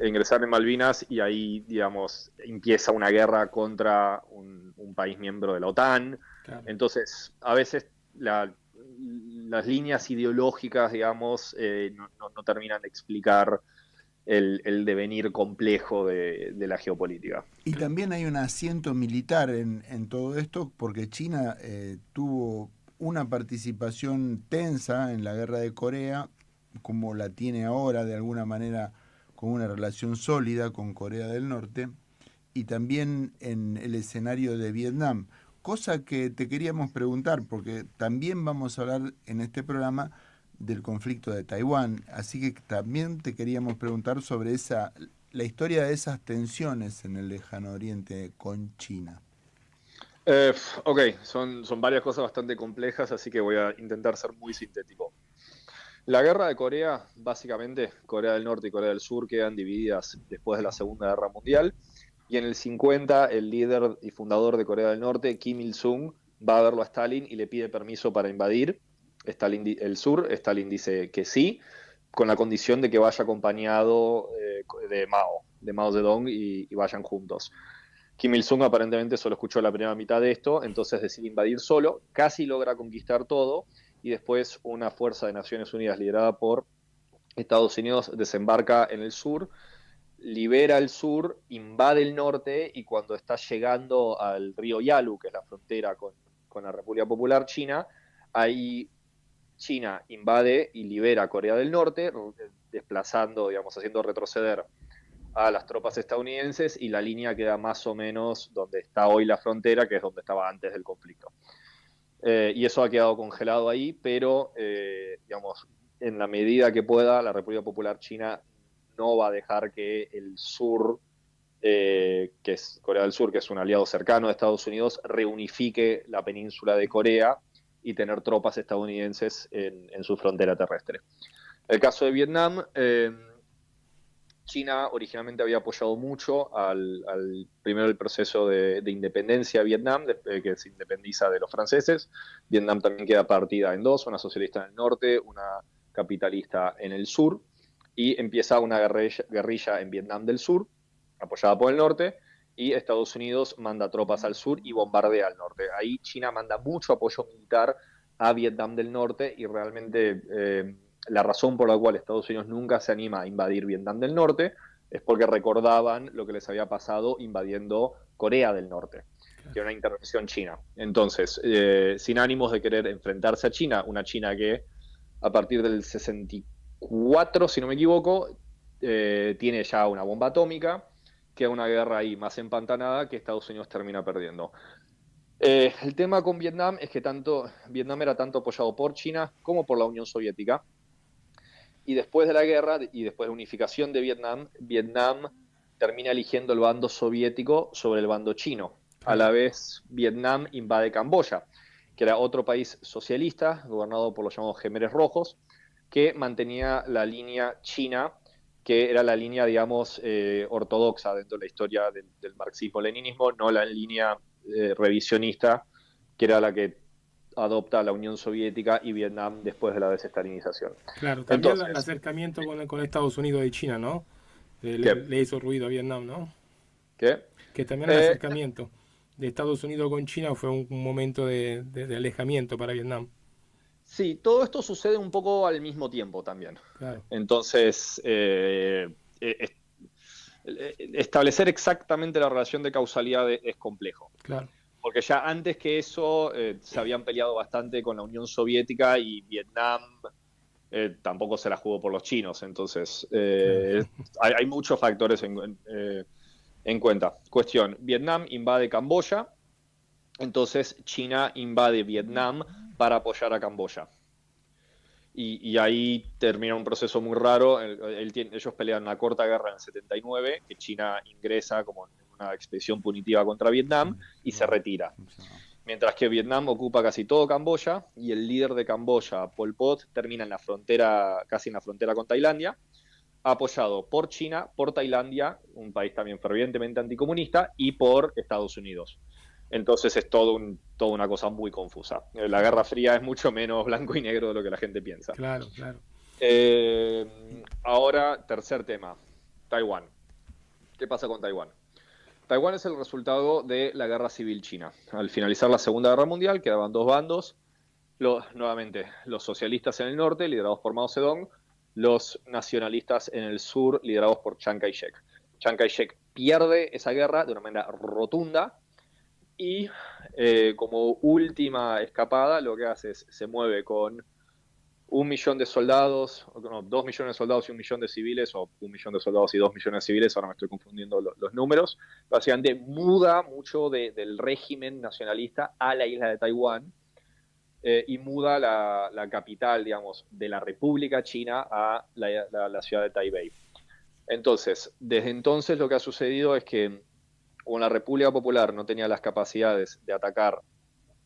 ingresar en Malvinas, y ahí, digamos, empieza una guerra contra un país miembro de la OTAN. Claro. Entonces, a veces las líneas ideológicas, digamos, no terminan de explicar el devenir complejo de la geopolítica. Y también hay un asiento militar en todo esto, porque China tuvo una participación tensa en la guerra de Corea, como la tiene ahora, de alguna manera, con una relación sólida con Corea del Norte, y también en el escenario de Vietnam. Cosa que te queríamos preguntar, porque también vamos a hablar en este programa del conflicto de Taiwán, así que también te queríamos preguntar sobre la historia de esas tensiones en el lejano oriente con China. Ok, son varias cosas bastante complejas, así que voy a intentar ser muy sintético. La guerra de Corea, básicamente, Corea del Norte y Corea del Sur quedan divididas después de la Segunda Guerra Mundial, y en el 50 el líder y fundador de Corea del Norte, Kim Il-sung, va a verlo a Stalin y le pide permiso para invadir el sur. Stalin dice que sí, con la condición de que vaya acompañado de Mao Zedong, y vayan juntos. Kim Il-sung aparentemente solo escuchó la primera mitad de esto, entonces decide invadir solo, casi logra conquistar todo, y después una fuerza de Naciones Unidas liderada por Estados Unidos desembarca en el sur, libera el sur, invade el norte, y cuando está llegando al río Yalu, que es la frontera con la República Popular China, ahí China invade y libera Corea del Norte, desplazando, digamos, haciendo retroceder a las tropas estadounidenses, y la línea queda más o menos donde está hoy la frontera, que es donde estaba antes del conflicto. Y eso ha quedado congelado ahí, pero, digamos, en la medida que pueda, la República Popular China no va a dejar que el sur, que es Corea del Sur, que es un aliado cercano de Estados Unidos, reunifique la península de Corea y tener tropas estadounidenses en su frontera terrestre. El caso de Vietnam, China originalmente había apoyado mucho primero el proceso de independencia de Vietnam, que se independiza de los franceses. Vietnam también queda partida en dos, una socialista en el norte, una capitalista en el sur, y empieza una guerrilla en Vietnam del Sur, apoyada por el norte, y Estados Unidos manda tropas al sur y bombardea al norte. Ahí China manda mucho apoyo militar a Vietnam del Norte, y realmente la razón por la cual Estados Unidos nunca se anima a invadir Vietnam del Norte es porque recordaban lo que les había pasado invadiendo Corea del Norte, que era una intervención china. Entonces, sin ánimos de querer enfrentarse a China, una China que a partir del 64, si no me equivoco, tiene ya una bomba atómica, queda una guerra ahí más empantanada que Estados Unidos termina perdiendo. El tema con Vietnam es que Vietnam era tanto apoyado por China como por la Unión Soviética, y después de la guerra y después de la unificación de Vietnam, Vietnam termina eligiendo el bando soviético sobre el bando chino. A la vez, Vietnam invade Camboya, que era otro país socialista, gobernado por los llamados Jemeres Rojos, que mantenía la línea china, que era la línea, digamos, ortodoxa dentro de la historia del marxismo-leninismo, no la línea revisionista, que era la que adopta la Unión Soviética y Vietnam después de la desestalinización. Claro, también Entonces, el acercamiento con Estados Unidos y China, ¿no? Le hizo ruido a Vietnam, ¿no? ¿Qué? Que también el acercamiento de Estados Unidos con China fue un momento de alejamiento para Vietnam. Sí, todo esto sucede un poco al mismo tiempo también. Claro. Entonces, establecer exactamente la relación de causalidad es complejo. Claro. Porque ya antes que eso se habían peleado bastante con la Unión Soviética, y Vietnam tampoco se la jugó por los chinos. Entonces, hay muchos factores en cuenta. Cuestión, Vietnam invade Camboya, entonces China invade Vietnam para apoyar a Camboya. Y ahí termina un proceso muy raro. Ellos pelean una corta guerra en el 79, que China ingresa como en una expedición punitiva contra Vietnam y se retira. Mientras que Vietnam ocupa casi todo Camboya, y el líder de Camboya, Pol Pot, termina en la frontera, casi en la frontera con Tailandia, apoyado por China, por Tailandia, un país también fervientemente anticomunista, y por Estados Unidos. Entonces es toda una cosa muy confusa. La Guerra Fría es mucho menos blanco y negro de lo que la gente piensa. Claro, claro. Ahora, tercer tema, Taiwán. ¿Qué pasa con Taiwán? Taiwán es el resultado de la Guerra Civil China. Al finalizar la Segunda Guerra Mundial quedaban dos bandos, nuevamente los socialistas en el norte, liderados por Mao Zedong, los nacionalistas en el sur, liderados por Chiang Kai-shek. Chiang Kai-shek pierde esa guerra de una manera rotunda, y como última escapada lo que hace es se mueve con 1 millón de soldados, no, 2 millones de soldados y 1 millón de civiles, o 1 millón de soldados y 2 millones de civiles, ahora me estoy confundiendo los números. Básicamente muda mucho del régimen nacionalista a la isla de Taiwán, y muda la capital, digamos, de la República China a la ciudad de Taipei. Entonces, desde entonces lo que ha sucedido es que, como la República Popular no tenía las capacidades de atacar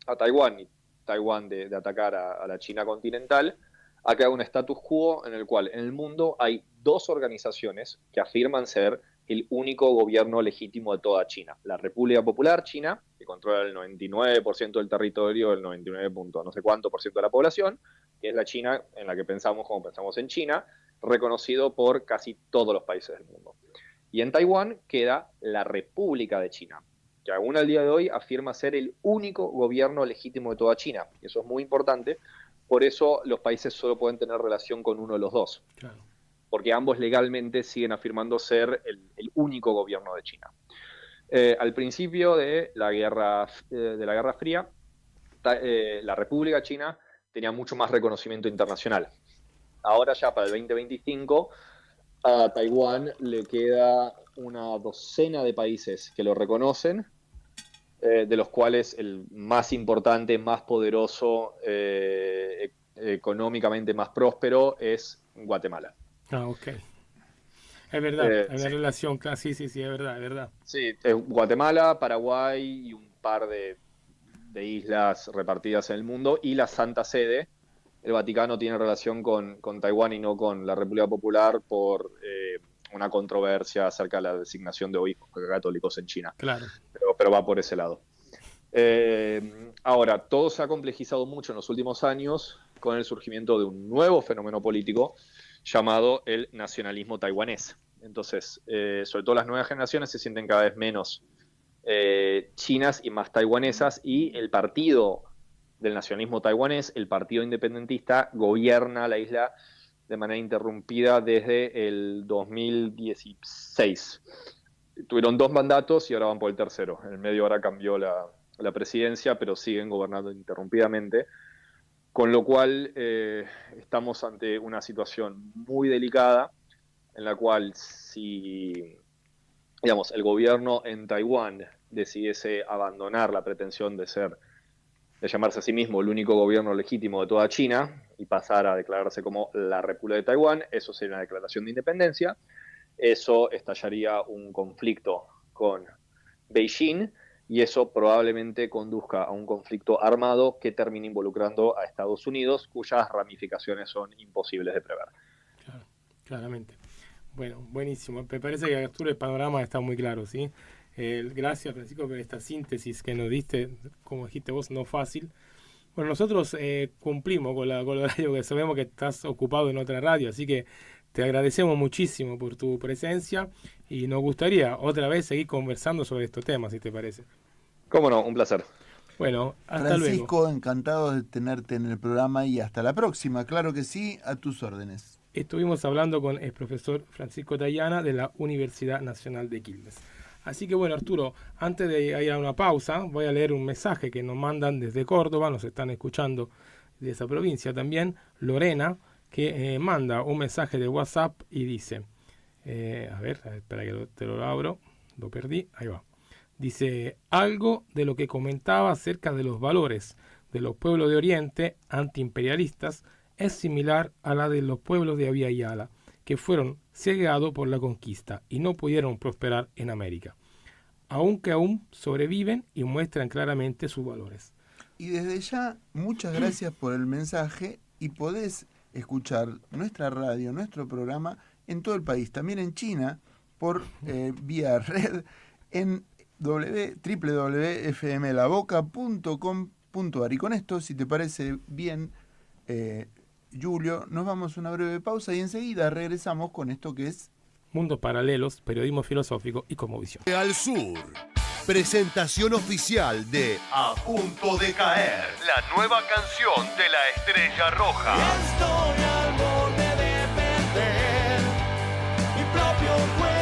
a Taiwán, y Taiwán de atacar a la China continental, ha creado un status quo en el cual en el mundo hay dos organizaciones que afirman ser el único gobierno legítimo de toda China. La República Popular China, que controla el 99% del territorio, el 99 no sé cuánto por ciento de la población, que es la China en la que pensamos como pensamos en China, reconocido por casi todos los países del mundo. Y en Taiwán queda la República de China, que aún al día de hoy afirma ser el único gobierno legítimo de toda China. Y eso es muy importante, por eso los países solo pueden tener relación con uno de los dos. Claro. porque ambos legalmente siguen afirmando ser el único gobierno de China. Al principio de la Guerra Fría, la República China tenía mucho más reconocimiento internacional. Ahora ya para el 2025, a Taiwán le queda una docena de países que lo reconocen, de los cuales el más importante, más poderoso, económicamente más próspero es Guatemala. Ah, ok. Es verdad, hay una relación, sí, es verdad. Sí, Guatemala, Paraguay y un par de islas repartidas en el mundo, y la Santa Sede. El Vaticano tiene relación con Taiwán y no con la República Popular por una controversia acerca de la designación de obispos católicos en China. Claro. Pero va por ese lado. Ahora, todo se ha complejizado mucho en los últimos años con el surgimiento de un nuevo fenómeno político llamado el nacionalismo taiwanés. Entonces, sobre todo las nuevas generaciones se sienten cada vez menos chinas y más taiwanesas, y el partido del nacionalismo taiwanés, el partido independentista, gobierna la isla de manera interrumpida desde el 2016. Tuvieron 2 mandatos y ahora van por el tercero. En el medio ahora cambió la presidencia, pero siguen gobernando ininterrumpidamente. Con lo cual estamos ante una situación muy delicada, en la cual si, digamos, el gobierno en Taiwán decidiese abandonar la pretensión de llamarse a sí mismo el único gobierno legítimo de toda China y pasar a declararse como la República de Taiwán, eso sería una declaración de independencia. Eso estallaría un conflicto con Beijing, y eso probablemente conduzca a un conflicto armado que termine involucrando a Estados Unidos, cuyas ramificaciones son imposibles de prever. Claro, claramente. Bueno, buenísimo. Me parece que, Arturo, el panorama está muy claro, ¿sí? Gracias, Francisco, por esta síntesis que nos diste, como dijiste vos, no fácil. Bueno, nosotros cumplimos con el horario, que sabemos que estás ocupado en otra radio, así que te agradecemos muchísimo por tu presencia y nos gustaría otra vez seguir conversando sobre estos temas, si te parece. Cómo no, un placer. Bueno, hasta Francisco, luego. encantado de tenerte en el programa y hasta la próxima. Claro que sí, a tus órdenes. Estuvimos hablando con el profesor Francisco Tayana de la Universidad Nacional de Quilmes. Así que bueno, Arturo, antes de ir a una pausa, voy a leer un mensaje que nos mandan desde Córdoba, nos están escuchando de esa provincia también, Lorena, que manda un mensaje de WhatsApp y dice, a ver, espera que te lo abro, lo perdí, ahí va. Dice, algo de lo que comentaba acerca de los valores de los pueblos de Oriente antiimperialistas es similar a la de los pueblos de Abya Yala, que fueron cegados por la conquista y no pudieron prosperar en América, aunque aún sobreviven y muestran claramente sus valores. Y desde ya, muchas gracias por el mensaje, y podés escuchar nuestra radio, nuestro programa en todo el país, también en China, por vía red en www.fmlaboca.com.ar. Y con esto, si te parece bien, Julio, nos vamos a una breve pausa y enseguida regresamos con esto que es Mundos Paralelos, periodismo filosófico y cosmovisión. Al Sur. Presentación oficial de A Punto de Caer, la nueva canción de la Estrella Roja. Estoy al borde de perder mi propio juego.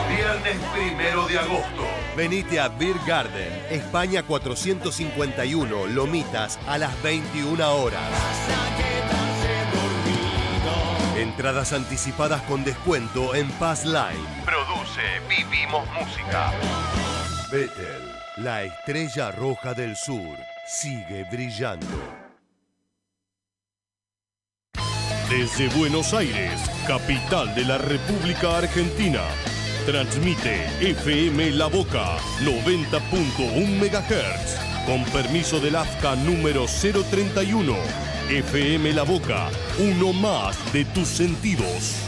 Viernes 1 de agosto. Venite a Beer Garden, España 451, Lomitas, a las 21 horas. Hasta quedarse dormido. Entradas anticipadas con descuento en Pass Line. Produce Vivimos Música. Bethel, la Estrella Roja del Sur, sigue brillando. Desde Buenos Aires, capital de la República Argentina, transmite FM La Boca 90.1 MHz, con permiso del AFCA número 031. FM La Boca, uno más de tus sentidos.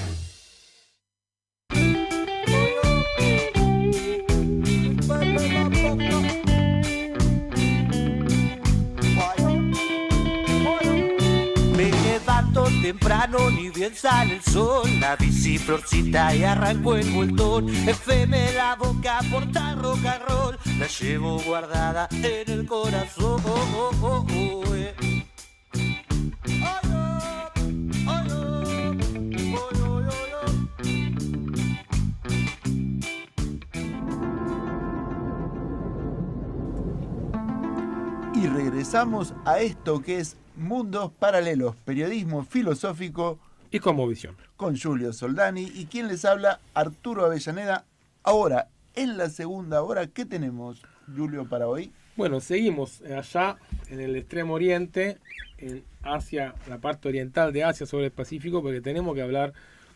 Temprano ni bien sale el sol, la bici florcita y arrancó el montón. FM La Boca porta rock and roll, la llevo guardada en el corazón. pasamos a esto que es Mundos Paralelos, periodismo filosófico y cosmovisión. Con Julio Soldani y quien les habla, Arturo Avellaneda. Ahora, en la segunda hora, ¿qué tenemos, Julio, para hoy? Bueno, seguimos allá en el extremo oriente, en Asia, la parte oriental de Asia sobre el Pacífico, porque tenemos que hablar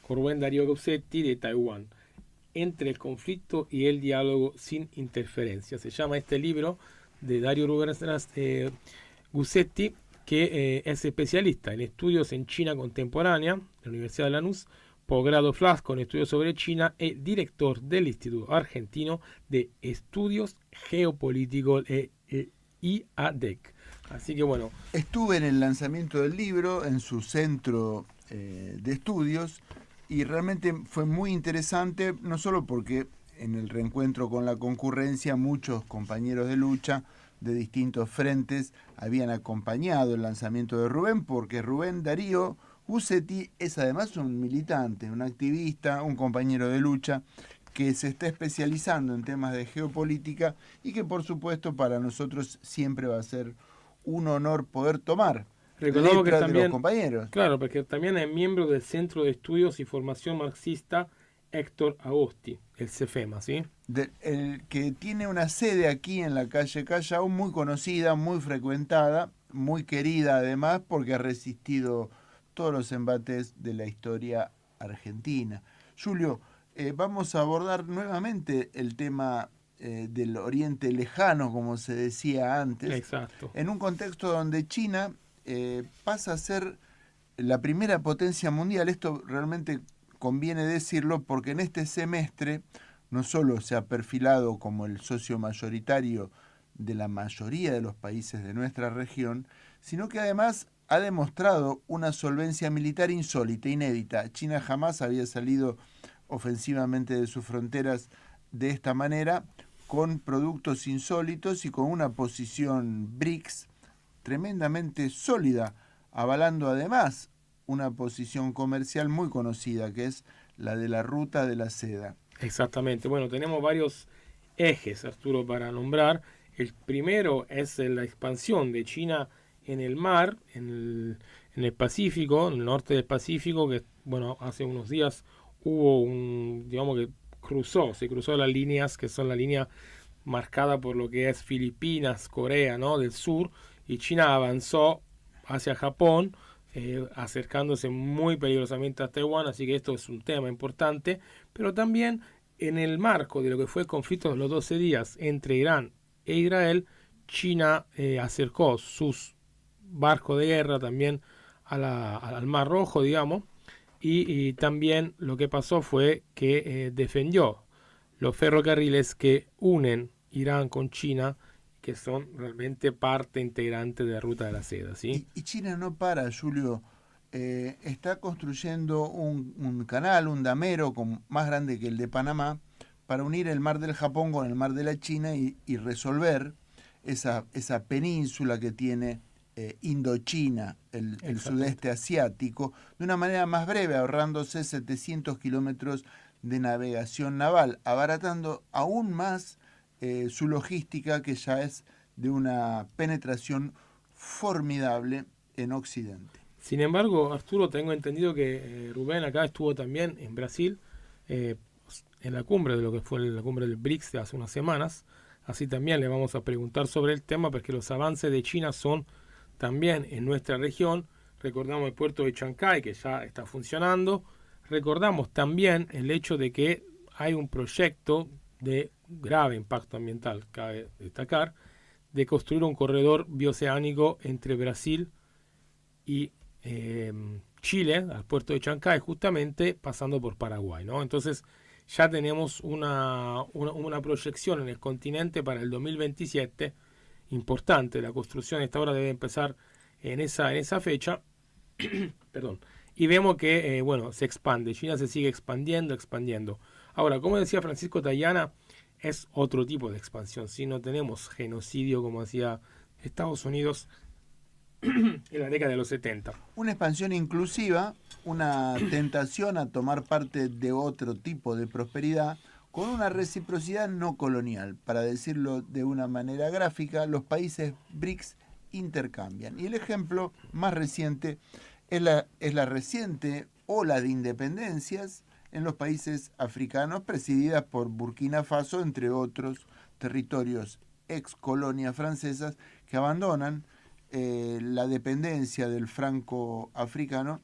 con Rubén Darío Guzzetti de Taiwán. Entre el conflicto y el diálogo sin interferencia. Se llama este libro de Darío Rubén Guzzetti, que es especialista en estudios en China contemporánea de la Universidad de Lanús, posgrado Flasco en estudios sobre China y director del Instituto Argentino de Estudios Geopolíticos IADEC. Así que bueno. Estuve en el lanzamiento del libro en su centro de estudios y realmente fue muy interesante, no solo porque en el reencuentro con la concurrencia muchos compañeros de lucha de distintos frentes habían acompañado el lanzamiento de Rubén, porque Rubén Darío Guzzetti es además un militante, un activista, un compañero de lucha que se está especializando en temas de geopolítica y que por supuesto para nosotros siempre va a ser un honor poder tomar Recordamos que también, de los compañeros. Claro, porque también es miembro del Centro de Estudios y Formación Marxista Héctor Agosti, el CEFEMA, ¿sí? El que tiene una sede aquí en la calle Callao, muy conocida, muy frecuentada, muy querida además, porque ha resistido todos los embates de la historia argentina. Julio, vamos a abordar nuevamente el tema del Oriente Lejano, como se decía antes. Exacto. En un contexto donde China pasa a ser la primera potencia mundial. Esto realmente conviene decirlo porque en este semestre no solo se ha perfilado como el socio mayoritario de la mayoría de los países de nuestra región, sino que además ha demostrado una solvencia militar insólita, inédita. China jamás había salido ofensivamente de sus fronteras de esta manera, con productos insólitos y con una posición BRICS tremendamente sólida, avalando además una posición comercial muy conocida, que es la de la ruta de la seda. Exactamente. Bueno, tenemos varios ejes, Arturo, para nombrar. El primero es la expansión de China en el mar, en el Pacífico, en el norte del Pacífico, que bueno, hace unos días hubo digamos que se cruzó las líneas, que son la línea marcada por lo que es Filipinas, Corea, ¿no?, del sur, y China avanzó hacia Japón, acercándose muy peligrosamente a Taiwán, así que esto es un tema importante, pero también en el marco de lo que fue el conflicto de los 12 días entre Irán e Israel, China acercó sus barcos de guerra también al Mar Rojo, digamos, y también lo que pasó fue que defendió los ferrocarriles que unen Irán con China, que son realmente parte integrante de la ruta de la seda, ¿sí? Y China no para, Julio. Está construyendo un canal, un damero más grande que el de Panamá, para unir el mar del Japón con el mar de la China y resolver esa península que tiene Indochina, el sudeste asiático, de una manera más breve, ahorrándose 700 kilómetros de navegación naval, abaratando aún más su logística, que ya es de una penetración formidable en Occidente. Sin embargo, Arturo, tengo entendido que Rubén acá estuvo también en Brasil, en la cumbre de lo que fue la cumbre del BRICS de hace unas semanas. Así también le vamos a preguntar sobre el tema, porque los avances de China son también en nuestra región. Recordamos el puerto de Chancay, que ya está funcionando. Recordamos también el hecho de que hay un proyecto de grave impacto ambiental, cabe destacar, de construir un corredor bioceánico entre Brasil y Chile, al puerto de Chancay, justamente pasando por Paraguay, ¿no? Entonces ya tenemos una proyección en el continente para el 2027 importante. La construcción a esta hora debe empezar en esa fecha. Perdón. Y vemos que se expande. China se sigue expandiendo. Ahora, como decía Francisco Tayana, es otro tipo de expansión. Si no tenemos genocidio como hacía Estados Unidos en la década de los 70. Una expansión inclusiva, una tentación a tomar parte de otro tipo de prosperidad, con una reciprocidad no colonial. Para decirlo de una manera gráfica, los países BRICS intercambian. Y el ejemplo más reciente es la reciente ola de independencias en los países africanos presididas por Burkina Faso, entre otros territorios ex colonias francesas que abandonan la dependencia del franco africano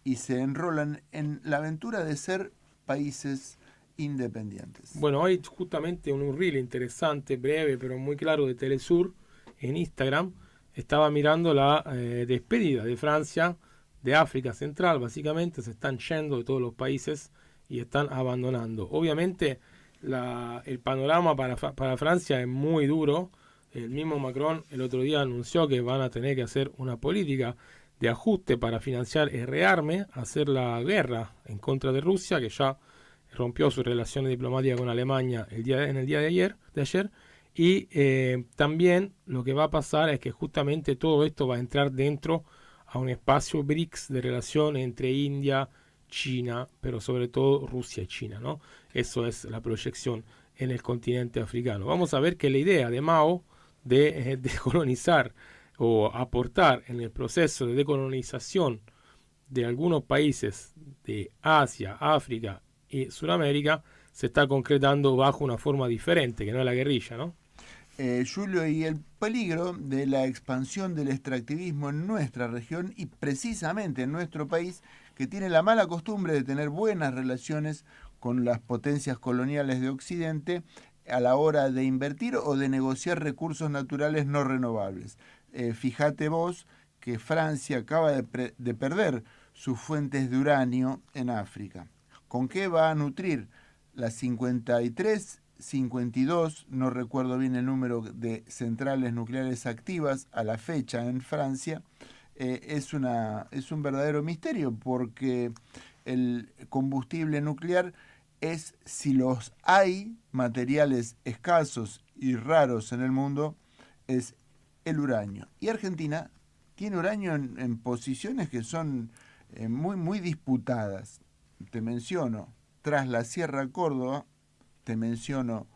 y se enrolan en la aventura de ser países independientes. Bueno, hoy justamente un reel interesante, breve, pero muy claro, de Telesur en Instagram, estaba mirando la despedida de Francia, de África Central, básicamente, se están yendo de todos los países y están abandonando. Obviamente, el panorama para Francia es muy duro. El mismo Macron el otro día anunció que van a tener que hacer una política de ajuste para financiar el rearme, hacer la guerra en contra de Rusia, que ya rompió sus relaciones diplomáticas con Alemania en el día de ayer, y también lo que va a pasar es que justamente todo esto va a entrar dentro a un espacio BRICS de relación entre India, China, pero sobre todo Rusia y China, ¿no? Eso es la proyección en el continente africano. Vamos a ver que la idea de Mao de decolonizar o aportar en el proceso de decolonización de algunos países de Asia, África y Sudamérica se está concretando bajo una forma diferente, que no es la guerrilla, ¿no? Julio, y el peligro de la expansión del extractivismo en nuestra región y precisamente en nuestro país, que tiene la mala costumbre de tener buenas relaciones con las potencias coloniales de Occidente a la hora de invertir o de negociar recursos naturales no renovables. Fíjate vos que Francia acaba de perder sus fuentes de uranio en África. ¿Con qué va a nutrir las 53, 52, no recuerdo bien el número de centrales nucleares activas a la fecha en Francia? Es un verdadero misterio, porque el combustible nuclear es, si los hay, materiales escasos y raros en el mundo, es el uranio. Y Argentina tiene uranio en posiciones que son muy, muy disputadas. Te menciono, tras la Sierra Córdoba, te menciono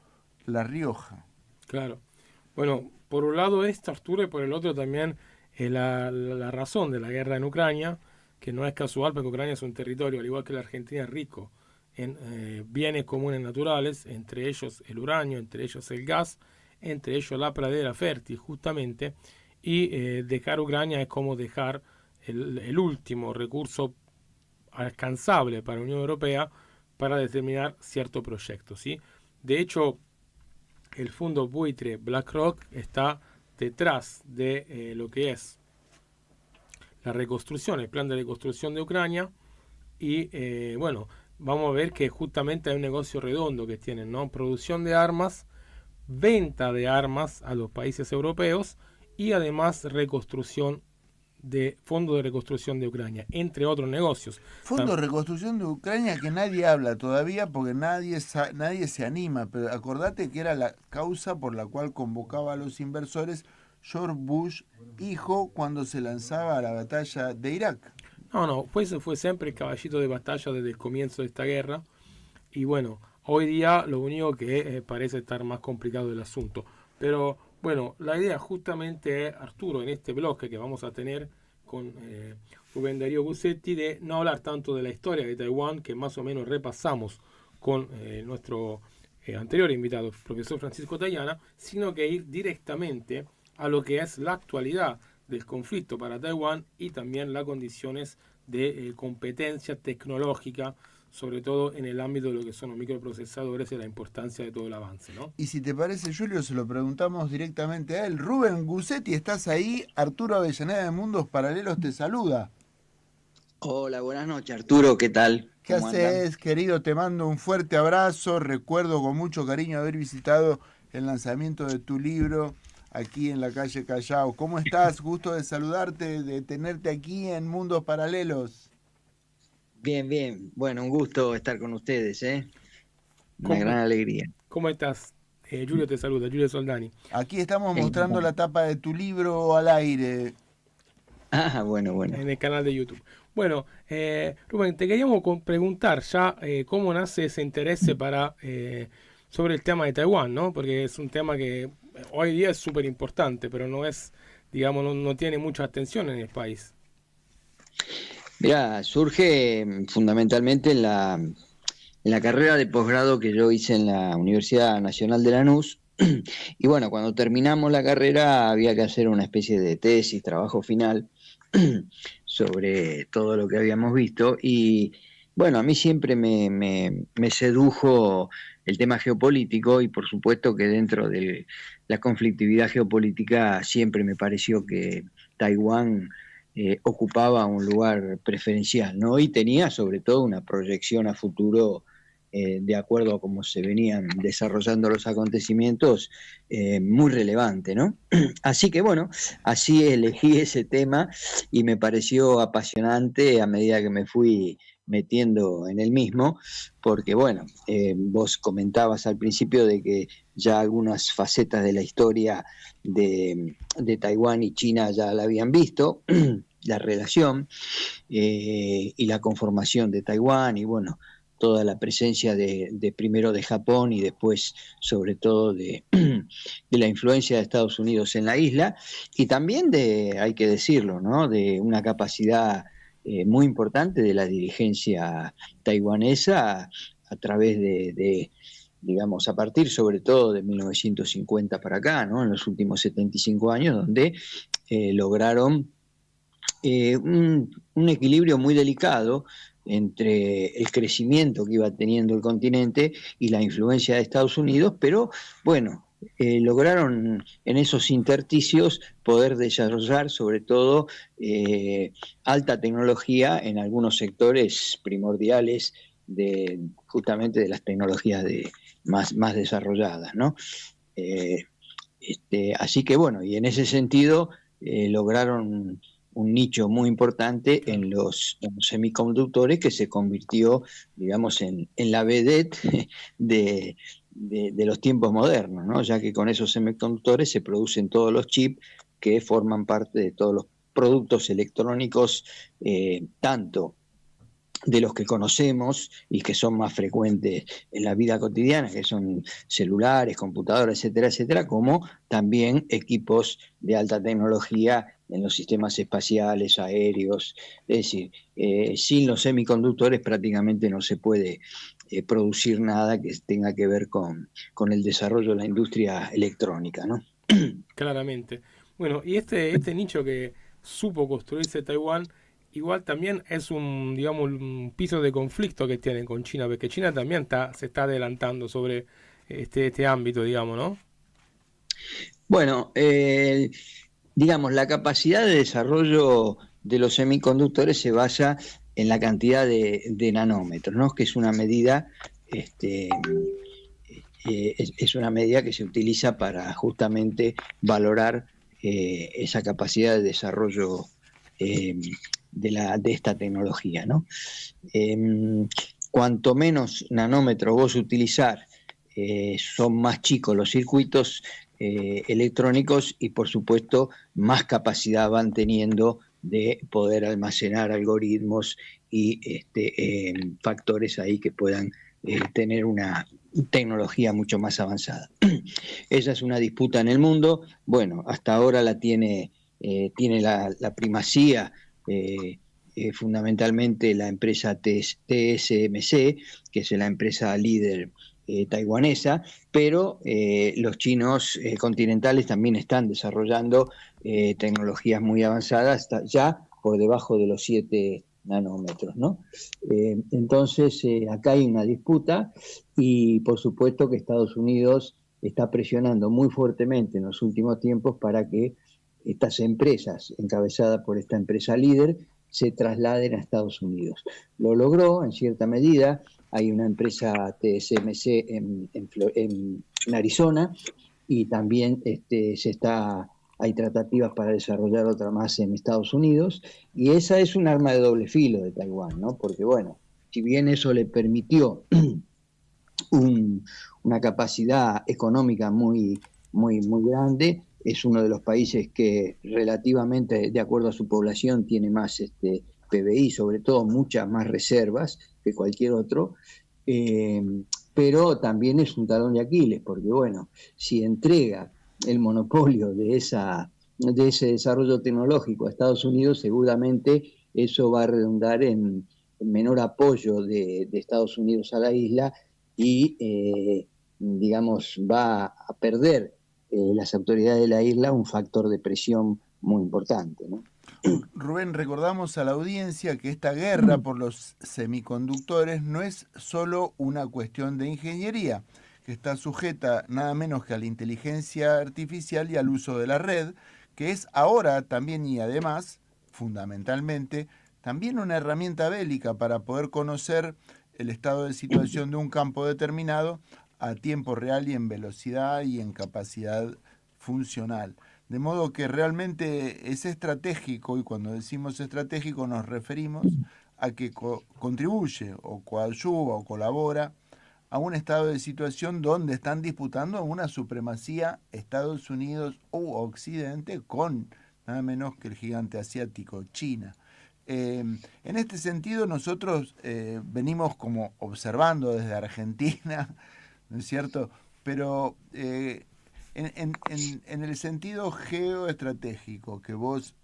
La Rioja. Claro. Bueno, por un lado esto, Arturo, y por el otro también la razón de la guerra en Ucrania, que no es casual porque Ucrania es un territorio, al igual que la Argentina, rico en bienes comunes naturales, entre ellos el uranio, entre ellos el gas, entre ellos la pradera fértil, justamente, y dejar Ucrania es como dejar el último recurso alcanzable para la Unión Europea para determinar cierto proyecto, ¿sí? De hecho, el fondo buitre BlackRock está detrás de lo que es la reconstrucción, el plan de reconstrucción de Ucrania, y bueno, vamos a ver que justamente hay un negocio redondo que tienen, ¿no? Producción de armas, venta de armas a los países europeos y además reconstrucción de Fondo de Reconstrucción de Ucrania, entre otros negocios. Fondo de Reconstrucción de Ucrania, que nadie habla todavía porque nadie se anima, pero acordate que era la causa por la cual convocaba a los inversores George Bush, hijo, cuando se lanzaba a la batalla de Irak. No, fue siempre el caballito de batalla desde el comienzo de esta guerra, y bueno, hoy día lo único que parece estar más complicado el asunto, pero bueno, la idea justamente es, Arturo, en este bloque que vamos a tener con Rubén Darío Guzzetti, de no hablar tanto de la historia de Taiwán, que más o menos repasamos con nuestro anterior invitado, el profesor Francisco Tayana, sino que ir directamente a lo que es la actualidad del conflicto para Taiwán y también las condiciones de competencia tecnológica, sobre todo en el ámbito de lo que son los microprocesadores y la importancia de todo el avance, ¿no? Y si te parece, Julio, se lo preguntamos directamente a él. Rubén Guzzetti, ¿estás ahí? Arturo Avellaneda de Mundos Paralelos te saluda. Hola, buenas noches, Arturo, ¿qué tal? ¿Qué haces, querido? Te mando un fuerte abrazo. Recuerdo con mucho cariño haber visitado el lanzamiento de tu libro aquí en la calle Callao. ¿Cómo estás? Gusto de saludarte, de tenerte aquí en Mundos Paralelos. Bien, bien. Bueno, un gusto estar con ustedes, ¿eh? Una gran alegría. ¿Cómo estás? Julio te saluda, Julio Soldani. Aquí estamos mostrando la tapa de tu libro al aire. Ah, bueno. En el canal de YouTube. Bueno, Rubén, te queríamos preguntar ya cómo nace ese interés sobre el tema de Taiwán, ¿no? Porque es un tema que hoy día es súper importante, pero no es digamos, no tiene mucha atención en el país. Mirá, surge fundamentalmente en la carrera de posgrado que yo hice en la Universidad Nacional de Lanús. Y bueno, cuando terminamos la carrera había que hacer una especie de tesis, trabajo final sobre todo lo que habíamos visto. Y bueno, a mí siempre me sedujo el tema geopolítico, y por supuesto que dentro de la conflictividad geopolítica siempre me pareció que Taiwán ocupaba un lugar preferencial, ¿no? Y tenía sobre todo una proyección a futuro, de acuerdo a cómo se venían desarrollando los acontecimientos, muy relevante, ¿no? Así que bueno, así elegí ese tema y me pareció apasionante a medida que me fui metiendo en el mismo, porque bueno, vos comentabas al principio de que ya algunas facetas de la historia de Taiwán y China ya la habían visto, la relación y la conformación de Taiwán, y bueno, toda la presencia de primero de Japón y después sobre todo de la influencia de Estados Unidos en la isla, y también hay que decirlo, ¿no?, de una capacidad muy importante de la dirigencia taiwanesa a través digamos, a partir sobre todo de 1950 para acá, ¿no?, en los últimos 75 años, donde lograron un equilibrio muy delicado entre el crecimiento que iba teniendo el continente y la influencia de Estados Unidos, pero bueno, lograron en esos intersticios poder desarrollar sobre todo alta tecnología en algunos sectores primordiales justamente de las tecnologías más desarrolladas, ¿no? Así que bueno, y en ese sentido lograron un nicho muy importante en los semiconductores, que se convirtió, digamos, en la vedette de los tiempos modernos, ¿no?, ya que con esos semiconductores se producen todos los chips que forman parte de todos los productos electrónicos, tanto de los que conocemos y que son más frecuentes en la vida cotidiana, que son celulares, computadoras, etcétera, etcétera, como también equipos de alta tecnología en los sistemas espaciales, aéreos. Es decir, sin los semiconductores prácticamente no se puede producir nada que tenga que ver con el desarrollo de la industria electrónica, ¿no? Claramente. Bueno, y este nicho que supo construirse Taiwán, igual también es digamos, un piso de conflicto que tienen con China, porque China también se está adelantando sobre este ámbito, digamos, ¿no? Bueno, digamos, la capacidad de desarrollo de los semiconductores se basa en la cantidad de nanómetros, ¿no?, que es una medida, es una medida que se utiliza para justamente valorar esa capacidad de desarrollo de esta tecnología, ¿no? Cuanto menos nanómetros vos utilizar, son más chicos los circuitos electrónicos, y por supuesto más capacidad van teniendo de poder almacenar algoritmos y factores ahí que puedan tener una tecnología mucho más avanzada. Esa es una disputa en el mundo. Bueno, hasta ahora la tiene la primacía fundamentalmente la empresa TSMC, que es la empresa líder taiwanesa, pero los chinos continentales también están desarrollando tecnologías muy avanzadas, ya por debajo de los 7 nanómetros, ¿no? Entonces, acá hay una disputa, y por supuesto que Estados Unidos está presionando muy fuertemente en los últimos tiempos para que estas empresas, encabezadas por esta empresa líder, se trasladen a Estados Unidos. Lo logró en cierta medida. Hay una empresa TSMC en Arizona, y también hay tratativas para desarrollar otra más en Estados Unidos, y esa es un arma de doble filo de Taiwán, ¿no? Porque bueno, si bien eso le permitió una capacidad económica muy, muy, muy grande, es uno de los países que relativamente, de acuerdo a su población, tiene más PBI, sobre todo muchas más reservas que cualquier otro, pero también es un talón de Aquiles, porque bueno, si entrega el monopolio de esa ese desarrollo tecnológico a Estados Unidos, seguramente eso va a redundar en menor apoyo de Estados Unidos a la isla y, digamos, va a perder las autoridades de la isla un factor de presión muy importante, ¿no? Rubén, recordamos a la audiencia que esta guerra por los semiconductores no es solo una cuestión de ingeniería, que está sujeta nada menos que a la inteligencia artificial y al uso de la red, que es ahora también y además, fundamentalmente, también una herramienta bélica para poder conocer el estado de situación de un campo determinado a tiempo real y en velocidad y en capacidad funcional. De modo que realmente es estratégico, y cuando decimos estratégico nos referimos a que contribuye o coadyuva o colabora a un estado de situación donde están disputando una supremacía Estados Unidos u Occidente con nada menos que el gigante asiático China. En este sentido nosotros venimos como observando desde Argentina, ¿no es cierto? Pero en el sentido geoestratégico que vos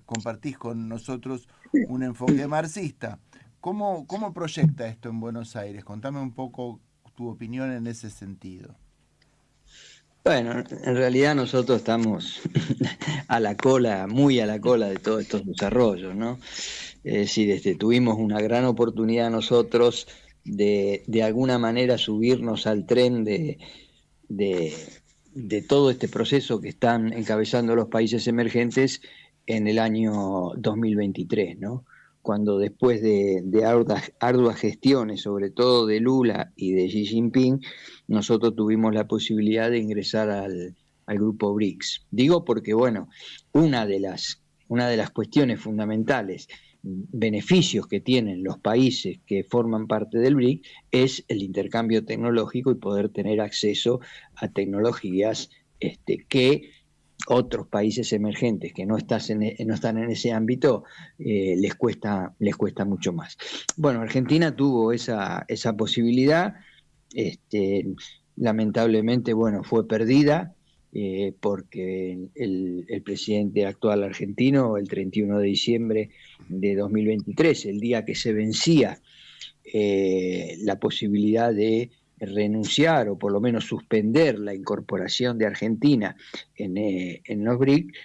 compartís con nosotros un enfoque marxista, ¿cómo proyecta esto en Buenos Aires? Contame un poco tu opinión en ese sentido. Bueno, en realidad nosotros estamos a la cola, muy a la cola de todos estos desarrollos, ¿no? Es decir, tuvimos una gran oportunidad nosotros de alguna manera subirnos al tren de todo este proceso que están encabezando los países emergentes en el año 2023, ¿no? Cuando después de arduas gestiones, sobre todo de Lula y de Xi Jinping, nosotros tuvimos la posibilidad de ingresar al grupo BRICS. Digo porque, bueno, una de las cuestiones fundamentales, beneficios que tienen los países que forman parte del BRIC es el intercambio tecnológico y poder tener acceso a tecnologías que otros países emergentes que no están en ese ámbito les cuesta mucho más. Bueno, Argentina tuvo esa posibilidad, lamentablemente, bueno, fue perdida porque el presidente actual argentino, el 31 de diciembre de 2023, el día que se vencía la posibilidad de renunciar o por lo menos suspender la incorporación de Argentina en los BRIC,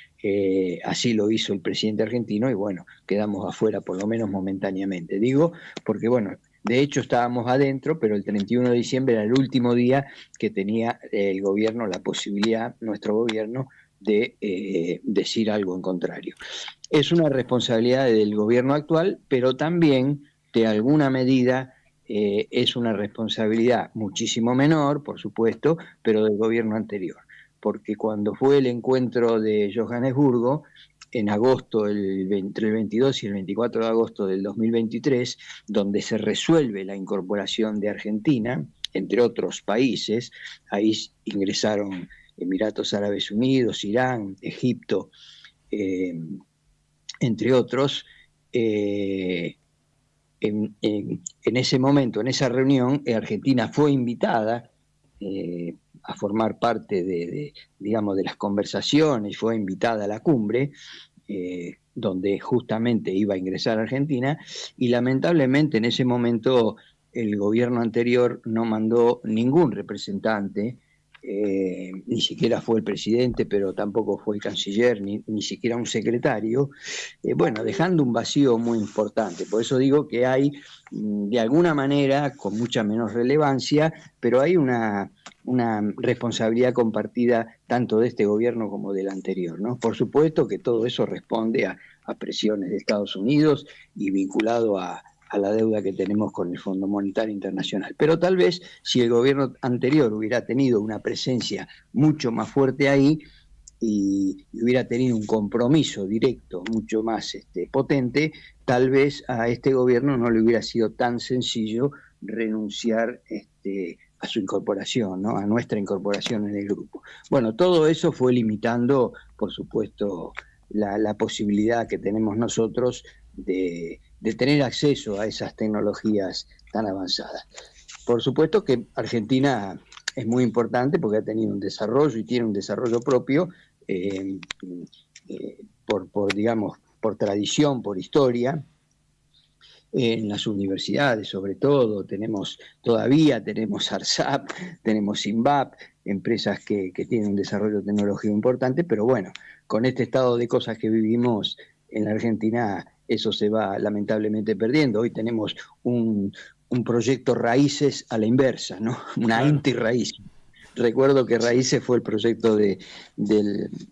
así lo hizo el presidente argentino y bueno, quedamos afuera por lo menos momentáneamente. Digo, porque bueno, de hecho estábamos adentro, pero el 31 de diciembre era el último día que tenía el gobierno la posibilidad, nuestro gobierno, de decir algo en contrario. Es una responsabilidad del gobierno actual, pero también, de alguna medida, es una responsabilidad muchísimo menor, por supuesto, pero del gobierno anterior. Porque cuando fue el encuentro de Johannesburgo, en agosto, entre el 22 y el 24 de agosto del 2023, donde se resuelve la incorporación de Argentina, entre otros países, ahí ingresaron Emiratos Árabes Unidos, Irán, Egipto, entre otros. En ese momento, en esa reunión, Argentina fue invitada a formar parte de las conversaciones, fue invitada a la cumbre, donde justamente iba a ingresar Argentina, y lamentablemente en ese momento el gobierno anterior no mandó ningún representante, ni siquiera fue el presidente, pero tampoco fue el canciller, ni siquiera un secretario, bueno, dejando un vacío muy importante. Por eso digo que hay, de alguna manera, con mucha menos relevancia, pero hay una responsabilidad compartida tanto de este gobierno como del anterior, ¿no? Por supuesto que todo eso responde a presiones de Estados Unidos y vinculado a la deuda que tenemos con el Fondo Monetario Internacional. Pero tal vez si el gobierno anterior hubiera tenido una presencia mucho más fuerte ahí y hubiera tenido un compromiso directo mucho más potente, tal vez a este gobierno no le hubiera sido tan sencillo renunciar a su incorporación, ¿no? A nuestra incorporación en el grupo. Bueno, todo eso fue limitando, por supuesto, la posibilidad que tenemos nosotros de tener acceso a esas tecnologías tan avanzadas. Por supuesto que Argentina es muy importante porque ha tenido un desarrollo y tiene un desarrollo propio digamos, por tradición, por historia. En las universidades, sobre todo, todavía tenemos ARSAP, tenemos SINVAP, empresas que tienen un desarrollo tecnológico importante, pero bueno, con este estado de cosas que vivimos en la Argentina, eso se va lamentablemente perdiendo. Hoy tenemos un proyecto Raíces a la inversa, ¿no? Una anti-raíz. Recuerdo que Raíces fue el proyecto del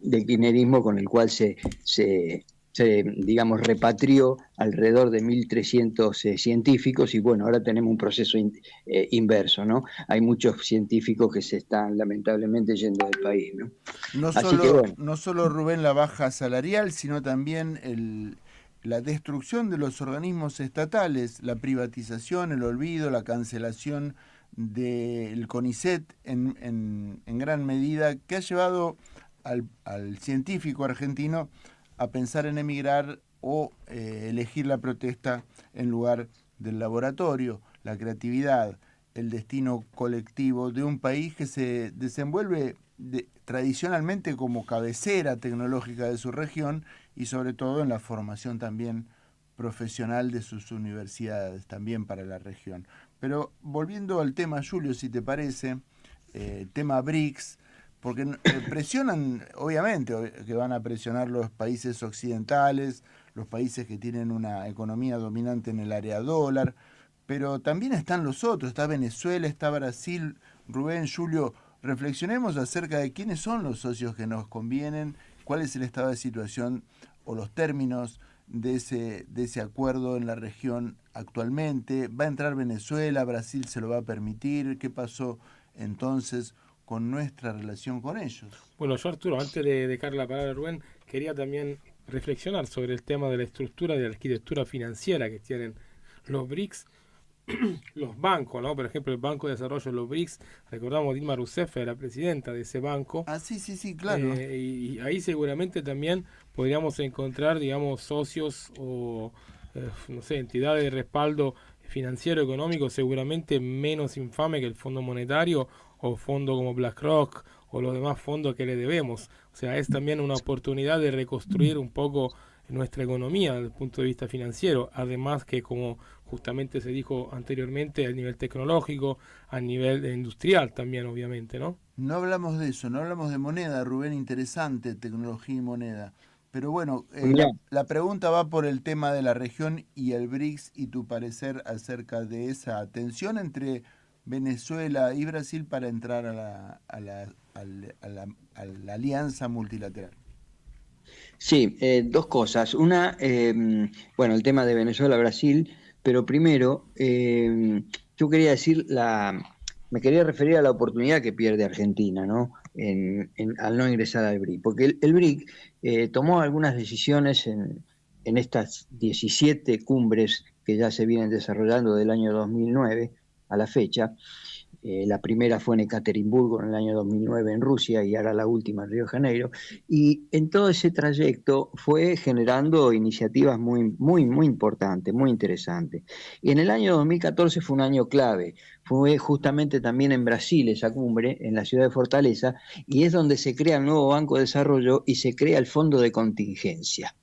kirchnerismo con el cual se digamos, repatrió alrededor de 1.300 científicos, y bueno, ahora tenemos un proceso inverso, ¿no? Hay muchos científicos que se están lamentablemente yendo del país, ¿no? No solo, Rubén, la baja salarial, sino también la destrucción de los organismos estatales, la privatización, el olvido, la cancelación del CONICET en gran medida, que ha llevado al científico argentino a pensar en emigrar o elegir la protesta en lugar del laboratorio, la creatividad, el destino colectivo de un país que se desenvuelve tradicionalmente como cabecera tecnológica de su región y sobre todo en la formación también profesional de sus universidades, también para la región. Pero volviendo al tema, Julio, si te parece, tema BRICS, porque presionan, obviamente, que van a presionar los países occidentales, los países que tienen una economía dominante en el área dólar, pero también están los otros, está Venezuela, está Brasil. Rubén, Julio, reflexionemos acerca de quiénes son los socios que nos convienen, cuál es el estado de situación o los términos de ese acuerdo en la región actualmente. ¿Va a entrar Venezuela? ¿Brasil se lo va a permitir? ¿Qué pasó entonces con nuestra relación con ellos? Bueno, yo, Arturo, antes de dejar la palabra a Rubén, quería también reflexionar sobre el tema de la estructura de la arquitectura financiera que tienen los BRICS, los bancos, ¿no? Por ejemplo, el Banco de Desarrollo de los BRICS, recordamos Dilma Rousseff era presidenta de ese banco. Sí, claro. Y ahí seguramente también podríamos encontrar, digamos, socios o, no sé, entidades de respaldo financiero económico seguramente menos infame que el Fondo Monetario o fondos como BlackRock o los demás fondos que le debemos. O sea, es también una oportunidad de reconstruir un poco nuestra economía desde el punto de vista financiero, además que, como justamente se dijo anteriormente, a nivel tecnológico, a nivel industrial también, obviamente, ¿no? No hablamos de eso, no hablamos de moneda, Rubén, interesante, tecnología y moneda. Pero bueno, la pregunta va por el tema de la región y el BRICS y tu parecer acerca de esa tensión entre Venezuela y Brasil para entrar a la alianza multilateral. Sí, dos cosas. Una, bueno, el tema de Venezuela-Brasil, pero primero, yo quería decir, me quería referir a la oportunidad que pierde Argentina, ¿no? Al no ingresar al BRIC, porque el BRIC tomó algunas decisiones en estas 17 cumbres que ya se vienen desarrollando del año 2009 a la fecha. La primera fue en Ekaterimburgo en el año 2009 en Rusia y ahora la última en Río de Janeiro, y en todo ese trayecto fue generando iniciativas muy importantes, muy interesantes. Y en el año 2014 fue un año clave, fue justamente también en Brasil esa cumbre, en la ciudad de Fortaleza, y es donde se crea el nuevo Banco de Desarrollo y se crea el Fondo de Contingencia.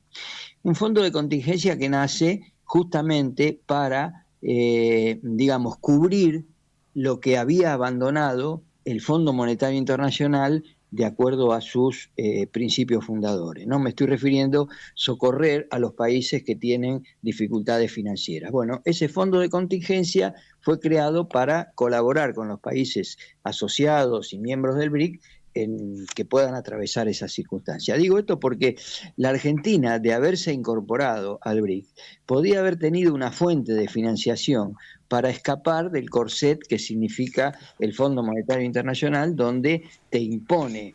Un fondo de contingencia que nace justamente para, digamos, cubrir lo que había abandonado el Fondo Monetario Internacional de acuerdo a sus principios fundadores. No me estoy refiriendo a socorrer a los países que tienen dificultades financieras. Bueno, ese fondo de contingencia fue creado para colaborar con los países asociados y miembros del BRIC en que puedan atravesar esas circunstancias. Digo esto porque la Argentina, de haberse incorporado al BRIC, podía haber tenido una fuente de financiación para escapar del corset que significa el Fondo Monetario Internacional, donde te impone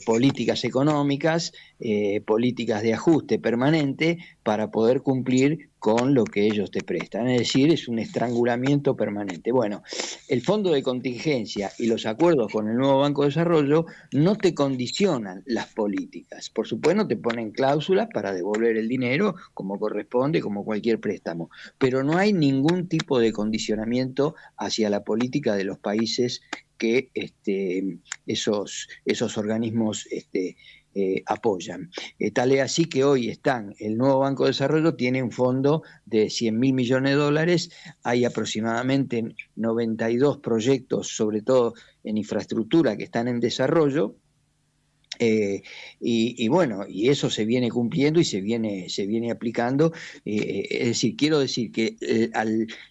políticas económicas, políticas de ajuste permanente para poder cumplir con lo que ellos te prestan. Es decir, es un estrangulamiento permanente. Bueno, el fondo de contingencia y los acuerdos con el nuevo Banco de Desarrollo no te condicionan las políticas. Por supuesto, te ponen cláusulas para devolver el dinero como corresponde, como cualquier préstamo, pero no hay ningún tipo de condicionamiento hacia la política de los países que esos organismos apoyan. Tal es así que hoy el nuevo Banco de Desarrollo tiene un fondo de $100.000 millones, hay aproximadamente 92 proyectos, sobre todo en infraestructura, que están en desarrollo. Y bueno, y eso se viene cumpliendo y se viene aplicando. Es decir, quiero decir que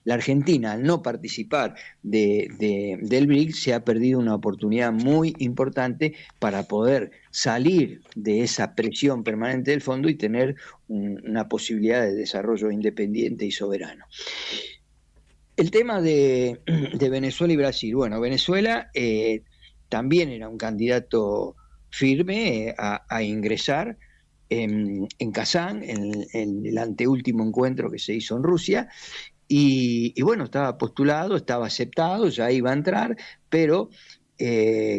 la Argentina, al no participar del BRIC, se ha perdido una oportunidad muy importante para poder salir de esa presión permanente del fondo y tener una posibilidad de desarrollo independiente y soberano. El tema de Venezuela y Brasil. Bueno, Venezuela también era un candidato firme a ingresar en Kazán, en el anteúltimo encuentro que se hizo en Rusia, y bueno, estaba postulado, estaba aceptado, ya iba a entrar, pero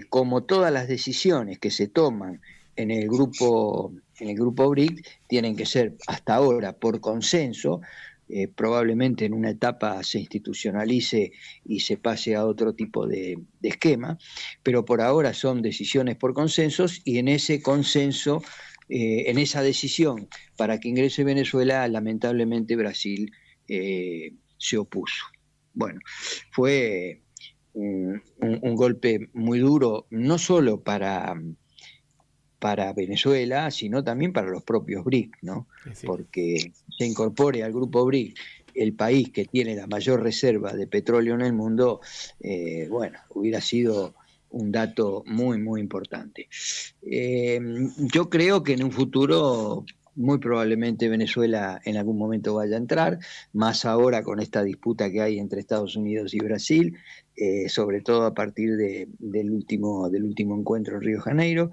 como todas las decisiones que se toman en el grupo BRIC tienen que ser hasta ahora por consenso. Probablemente en una etapa se institucionalice y se pase a otro tipo de esquema, pero por ahora son decisiones por consensos, y en ese consenso, en esa decisión para que ingrese Venezuela, lamentablemente Brasil se opuso. Bueno, fue un golpe muy duro, no solo para Venezuela, sino también para los propios BRIC, ¿no? Sí. Porque se incorpore al grupo BRIC el país que tiene la mayor reserva de petróleo en el mundo, bueno, hubiera sido un dato muy, muy importante. Yo creo que en un futuro muy probablemente Venezuela en algún momento vaya a entrar, más ahora con esta disputa que hay entre Estados Unidos y Brasil, sobre todo a partir del último encuentro en Río de Janeiro.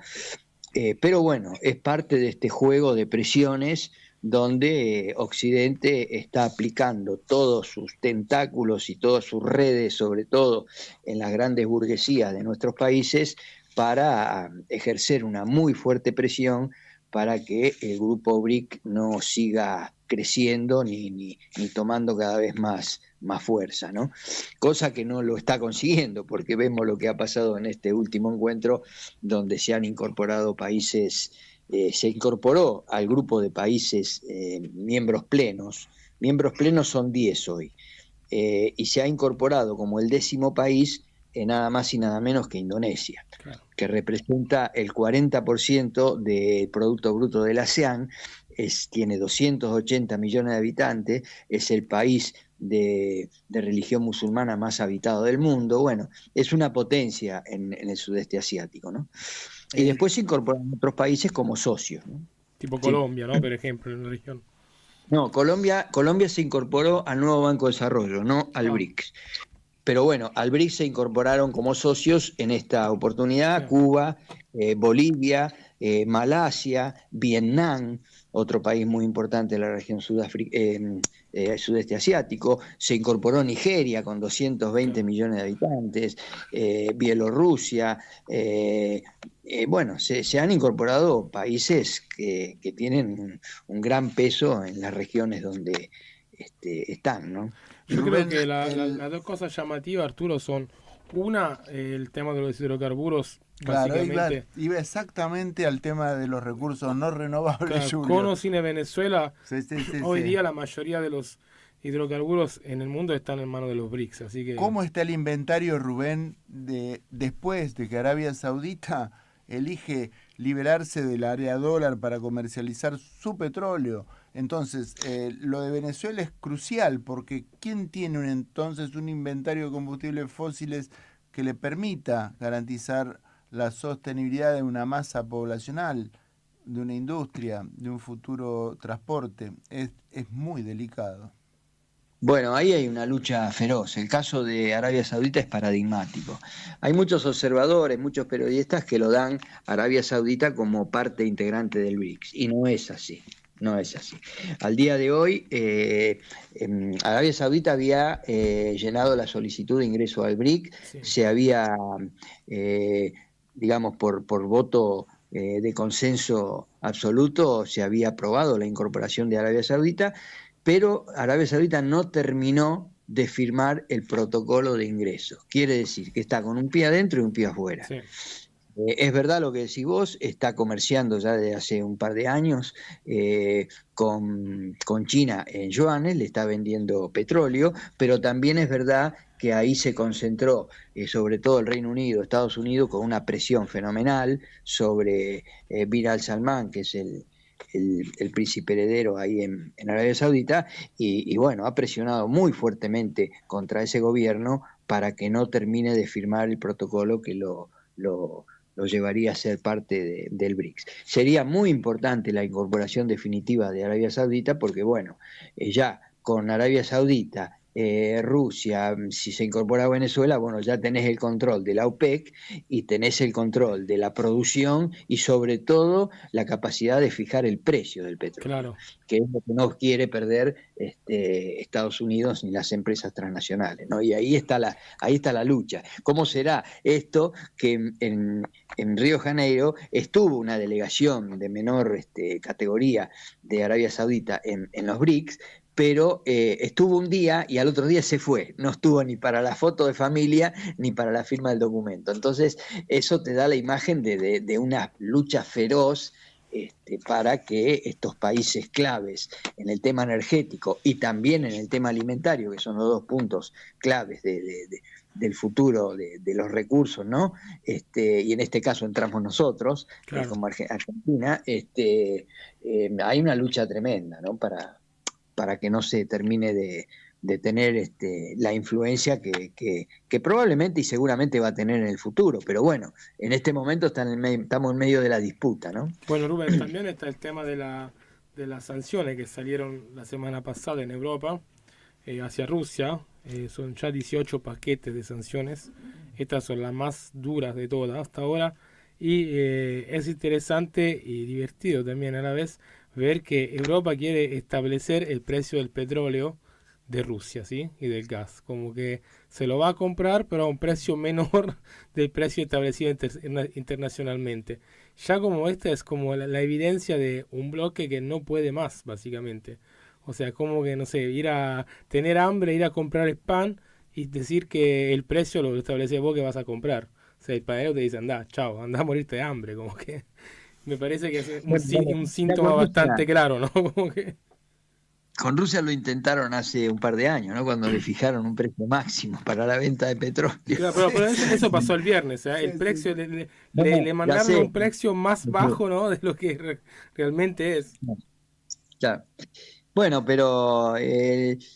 Pero bueno, es parte de este juego de presiones donde Occidente está aplicando todos sus tentáculos y todas sus redes, sobre todo en las grandes burguesías de nuestros países, para ejercer una muy fuerte presión para que el grupo BRIC no siga creciendo ni tomando cada vez más fuerza, ¿no? Cosa que no lo está consiguiendo, porque vemos lo que ha pasado en este último encuentro, donde se han incorporado países, se incorporó al grupo de países miembros plenos son 10 hoy, y se ha incorporado como el 10º país nada más y nada menos que Indonesia, claro, que representa el 40% del Producto Bruto del ASEAN, tiene 280 millones de habitantes, es el país de religión musulmana más habitado del mundo. Bueno, es una potencia en el sudeste asiático, ¿no? Y después se incorporan otros países como socios, ¿no? Tipo Colombia, ¿no? Por ejemplo, en la región. No, Colombia se incorporó al nuevo Banco de Desarrollo, no al BRICS. Pero bueno, al BRICS se incorporaron como socios en esta oportunidad Cuba, Bolivia, Malasia, Vietnam, otro país muy importante de la región sudeste asiático. Se incorporó Nigeria con 220 millones de habitantes, Bielorrusia. Bueno, se han incorporado países que tienen un gran peso en las regiones donde están, ¿no? Yo creo que las dos cosas llamativas, Arturo, son una, el tema de los hidrocarburos. Claro, iba exactamente al tema de los recursos no renovables. Claro, con o sin Venezuela, hoy día la mayoría de los hidrocarburos en el mundo están en manos de los BRICS. Así que... ¿Cómo está el inventario, Rubén, después de que Arabia Saudita elige liberarse del área dólar para comercializar su petróleo? Entonces, lo de Venezuela es crucial, porque ¿quién tiene entonces un inventario de combustibles fósiles que le permita garantizar la sostenibilidad de una masa poblacional, de una industria, de un futuro transporte? Es muy delicado. Bueno, ahí hay una lucha feroz. El caso de Arabia Saudita es paradigmático. Hay muchos observadores, muchos periodistas que lo dan a Arabia Saudita como parte integrante del BRICS, y no es así. No es así. Al día de hoy, Arabia Saudita había llenado la solicitud de ingreso al BRIC, sí. Se había, digamos, por voto de consenso absoluto, se había aprobado la incorporación de Arabia Saudita, pero Arabia Saudita no terminó de firmar el protocolo de ingreso. Quiere decir que está con un pie adentro y un pie afuera. Sí. Es verdad lo que decís vos, está comerciando ya desde hace un par de años con China en yuanes, le está vendiendo petróleo, pero también es verdad que ahí se concentró, sobre todo el Reino Unido, Estados Unidos, con una presión fenomenal sobre Bin al-Salman, que es el príncipe heredero ahí en Arabia Saudita, y bueno, ha presionado muy fuertemente contra ese gobierno para que no termine de firmar el protocolo que lo llevaría a ser parte del BRICS. Sería muy importante la incorporación definitiva de Arabia Saudita porque, bueno, ya con Arabia Saudita, Rusia, si se incorpora a Venezuela, bueno, ya tenés el control de la OPEC y tenés el control de la producción y sobre todo la capacidad de fijar el precio del petróleo, Claro. que es lo que no quiere perder Estados Unidos ni las empresas transnacionales, ¿no? Y ahí está la lucha. ¿Cómo será esto que en Río de Janeiro estuvo una delegación de menor categoría de Arabia Saudita en los BRICS, pero estuvo un día y al otro día se fue, no estuvo ni para la foto de familia ni para la firma del documento. Entonces eso te da la imagen de una lucha feroz para que estos países claves en el tema energético y también en el tema alimentario, que son los dos puntos claves del futuro de los recursos, ¿no? Y en este caso entramos nosotros, Claro. como Argentina, hay una lucha tremenda, ¿no? Para que no se termine de tener la influencia que probablemente y seguramente va a tener en el futuro. Pero bueno, en este momento estamos en medio de la disputa, ¿no? Bueno, Rubén, también está el tema de las sanciones que salieron la semana pasada en Europa hacia Rusia. Son ya 18 paquetes de sanciones. Estas son las más duras de todas hasta ahora. Y es interesante y divertido también a la vez ver que Europa quiere establecer el precio del petróleo de Rusia, ¿sí? Y del gas. Como que se lo va a comprar, pero a un precio menor del precio establecido internacionalmente. Ya como esta es como la evidencia de un bloque que no puede más, básicamente. O sea, como que, no sé, ir a tener hambre, ir a comprar el pan y decir que el precio lo estableces vos que vas a comprar. O sea, el panadero te dice, anda, chao, anda a morirte de hambre. Como que me parece que es un síntoma bastante claro, ¿no? Como que... Con Rusia lo intentaron hace un par de años, ¿no? Cuando le fijaron un precio máximo para la venta de petróleo. Claro, pero eso pasó el viernes, ¿eh? El precio le mandaron un precio más bajo, ¿no? De lo que realmente es. Claro. Bueno, pero es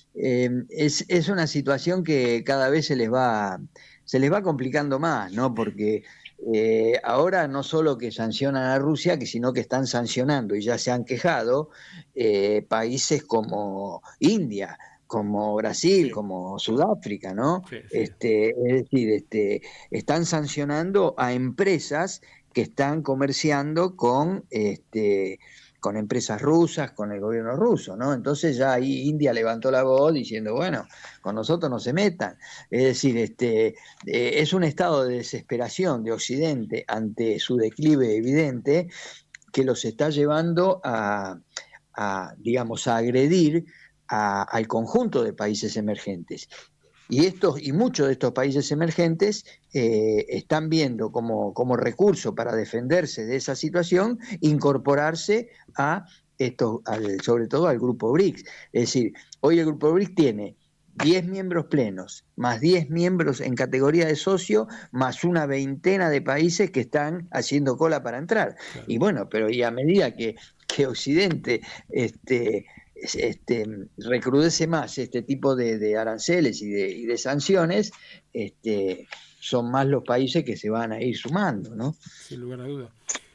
una situación que cada vez se les va complicando más, ¿no? Porque ahora no solo que sancionan a Rusia, sino que están sancionando y ya se han quejado países como India, como Brasil, como Sudáfrica, ¿no? Sí. Es decir, están sancionando a empresas que están comerciando con empresas rusas, con el gobierno ruso, ¿no? Entonces ya ahí India levantó la voz diciendo, bueno, con nosotros no se metan. Es decir, es un estado de desesperación de Occidente ante su declive evidente que los está llevando a agredir al conjunto de países emergentes. Y muchos de estos países emergentes están viendo como recurso para defenderse de esa situación, incorporarse sobre todo al grupo BRICS. Es decir, hoy el grupo BRICS tiene 10 miembros plenos, más 10 miembros en categoría de socio, más una veintena de países que están haciendo cola para entrar. Claro. Y bueno, pero y a medida que Occidente recrudece más este tipo de aranceles y de sanciones, son más los países que se van a ir sumando, ¿no? Sin lugar a duda.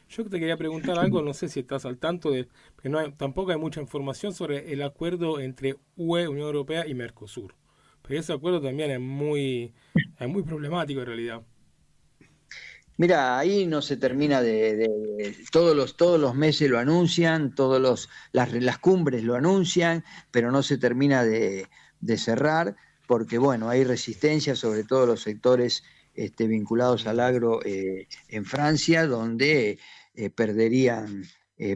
Yo te quería preguntar algo, no sé si estás al tanto porque tampoco hay mucha información sobre el acuerdo entre UE, Unión Europea y Mercosur. Pero ese acuerdo también es muy problemático en realidad. Mira, ahí no se termina todos los meses lo anuncian, las cumbres lo anuncian, pero no se termina de cerrar porque, bueno, hay resistencia, sobre todo los sectores vinculados al agro en Francia, donde perderían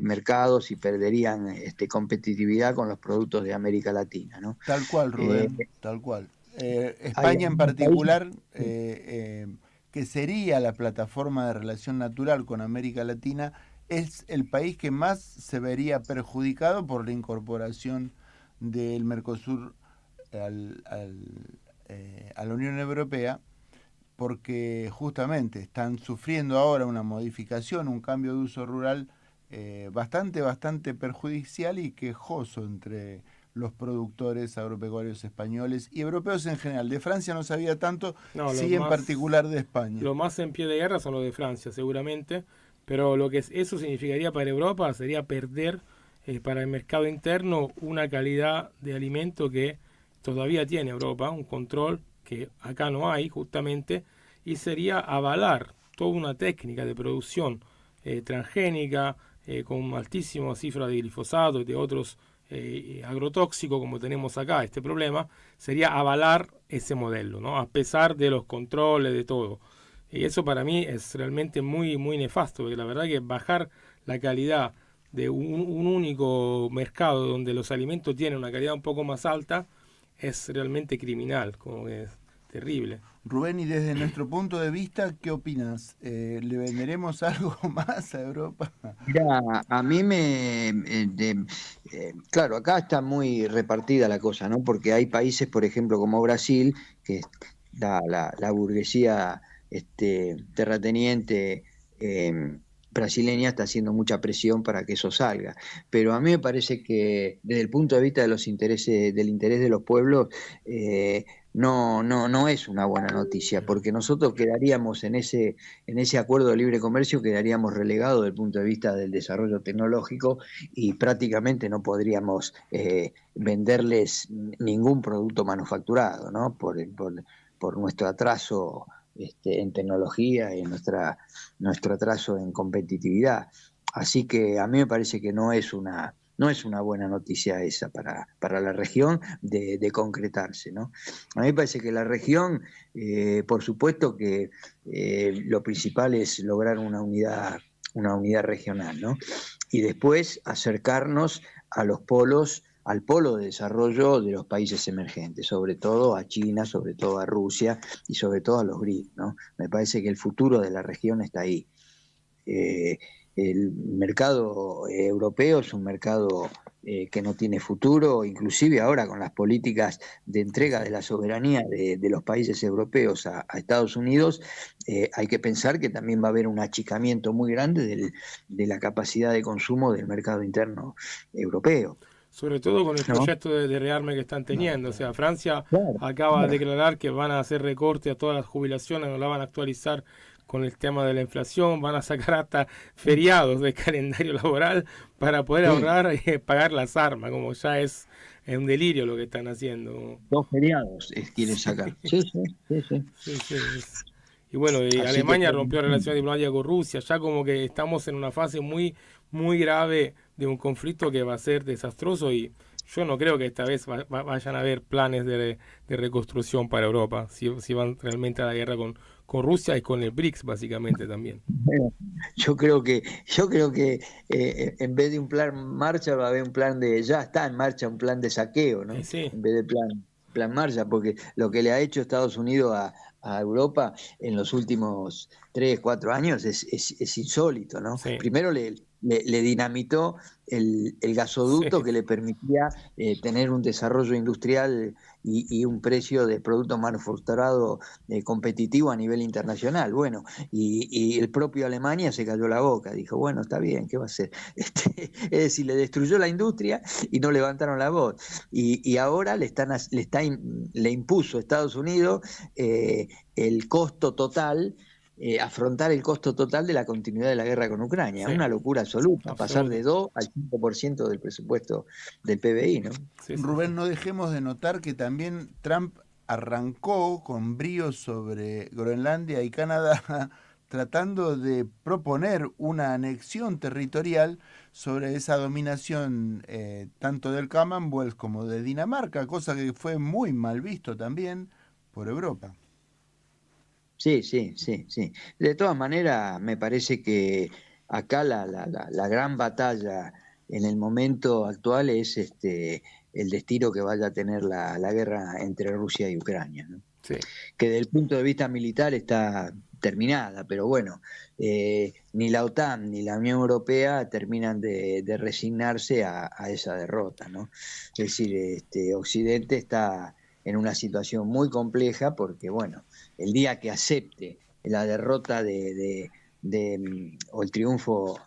mercados y perderían competitividad con los productos de América Latina, ¿no? Tal cual, Rubén, tal cual. España en particular que sería la plataforma de relación natural con América Latina, es el país que más se vería perjudicado por la incorporación del Mercosur a la Unión Europea, porque justamente están sufriendo ahora una modificación, un cambio de uso rural bastante perjudicial y quejoso entre los productores agropecuarios españoles y europeos en general. De Francia no sabía tanto, sí en particular de España. Los más en pie de guerra son los de Francia, seguramente, pero lo que eso significaría para Europa sería perder para el mercado interno una calidad de alimento que todavía tiene Europa, un control que acá no hay justamente, y sería avalar toda una técnica de producción transgénica con altísimas cifras de glifosato y de otros agrotóxicos como tenemos acá. Este problema sería avalar ese modelo, ¿no? A pesar de los controles, de todo. Y eso para mí es realmente muy nefasto, porque la verdad que bajar la calidad de un único mercado donde los alimentos tienen una calidad un poco más alta es realmente criminal, como que es terrible. Rubén, y desde nuestro punto de vista, ¿qué opinas? ¿Le venderemos algo más a Europa? Mira, a mí claro, acá está muy repartida la cosa, ¿no? Porque hay países, por ejemplo, como Brasil, que la burguesía terrateniente brasileña está haciendo mucha presión para que eso salga. Pero a mí me parece que desde el punto de vista de los intereses, del interés de los pueblos, no es una buena noticia, porque nosotros quedaríamos en ese acuerdo de libre comercio, quedaríamos relegados desde el punto de vista del desarrollo tecnológico y prácticamente no podríamos venderles ningún producto manufacturado, ¿no? Por nuestro atraso en tecnología y nuestro atraso en competitividad. Así que a mí me parece que no es una buena noticia esa para la región de concretarse, ¿no? A mí me parece que la región, por supuesto que lo principal es lograr una unidad regional, ¿no? Y después acercarnos a los polos, al polo de desarrollo de los países emergentes, sobre todo a China, sobre todo a Rusia y sobre todo a los BRICS, ¿no? Me parece que el futuro de la región está ahí. El mercado europeo es un mercado que no tiene futuro, inclusive ahora con las políticas de entrega de la soberanía de los países europeos a Estados Unidos, hay que pensar que también va a haber un achicamiento muy grande de la capacidad de consumo del mercado interno europeo. Sobre todo con el proyecto de rearme que están teniendo. O sea, Francia acaba de declarar que van a hacer recorte a todas las jubilaciones, no la van a actualizar con el tema de la inflación, van a sacar hasta feriados de calendario laboral para poder ahorrar y pagar las armas, como ya es un delirio lo que están haciendo. 2 feriados quieren sacar. Sí. Y bueno, Alemania rompió relaciones diplomáticas con Rusia, ya como que estamos en una fase muy grave de un conflicto que va a ser desastroso, y yo no creo que esta vez vayan a haber planes de reconstrucción para Europa, si van realmente a la guerra con Rusia y con el BRICS básicamente también. Bueno, yo creo que en vez de un plan Marshall va a haber ya está en marcha un plan de saqueo, ¿no? Sí. En vez de plan Marshall, porque lo que le ha hecho Estados Unidos a Europa en los últimos 3-4 años es insólito, ¿no? Sí. Primero le dinamitó el gasoducto que le permitía tener un desarrollo industrial y un precio de producto manufacturado competitivo a nivel internacional. Bueno, y el propio Alemania se cayó la boca, dijo, bueno, está bien, ¿qué va a hacer? Es decir, le destruyó la industria y no levantaron la voz. Y ahora le impuso a Estados Unidos el costo total, afrontar el costo total de la continuidad de la guerra con Ucrania. Una locura absoluta, pasar de 2 al 5% del presupuesto del PBI, ¿no? Sí. Rubén, no dejemos de notar que también Trump arrancó con brío sobre Groenlandia y Canadá, tratando de proponer una anexión territorial sobre esa dominación tanto del Commonwealth como de Dinamarca, cosa que fue muy mal visto también por Europa. Sí. De todas maneras, me parece que acá la gran batalla en el momento actual es el destino que vaya a tener la guerra entre Rusia y Ucrania, ¿no? Sí. Que desde el punto de vista militar está terminada, pero bueno, ni la OTAN ni la Unión Europea terminan de resignarse a esa derrota, ¿no? Es decir, Occidente está en una situación muy compleja porque, bueno, el día que acepte la derrota o el triunfo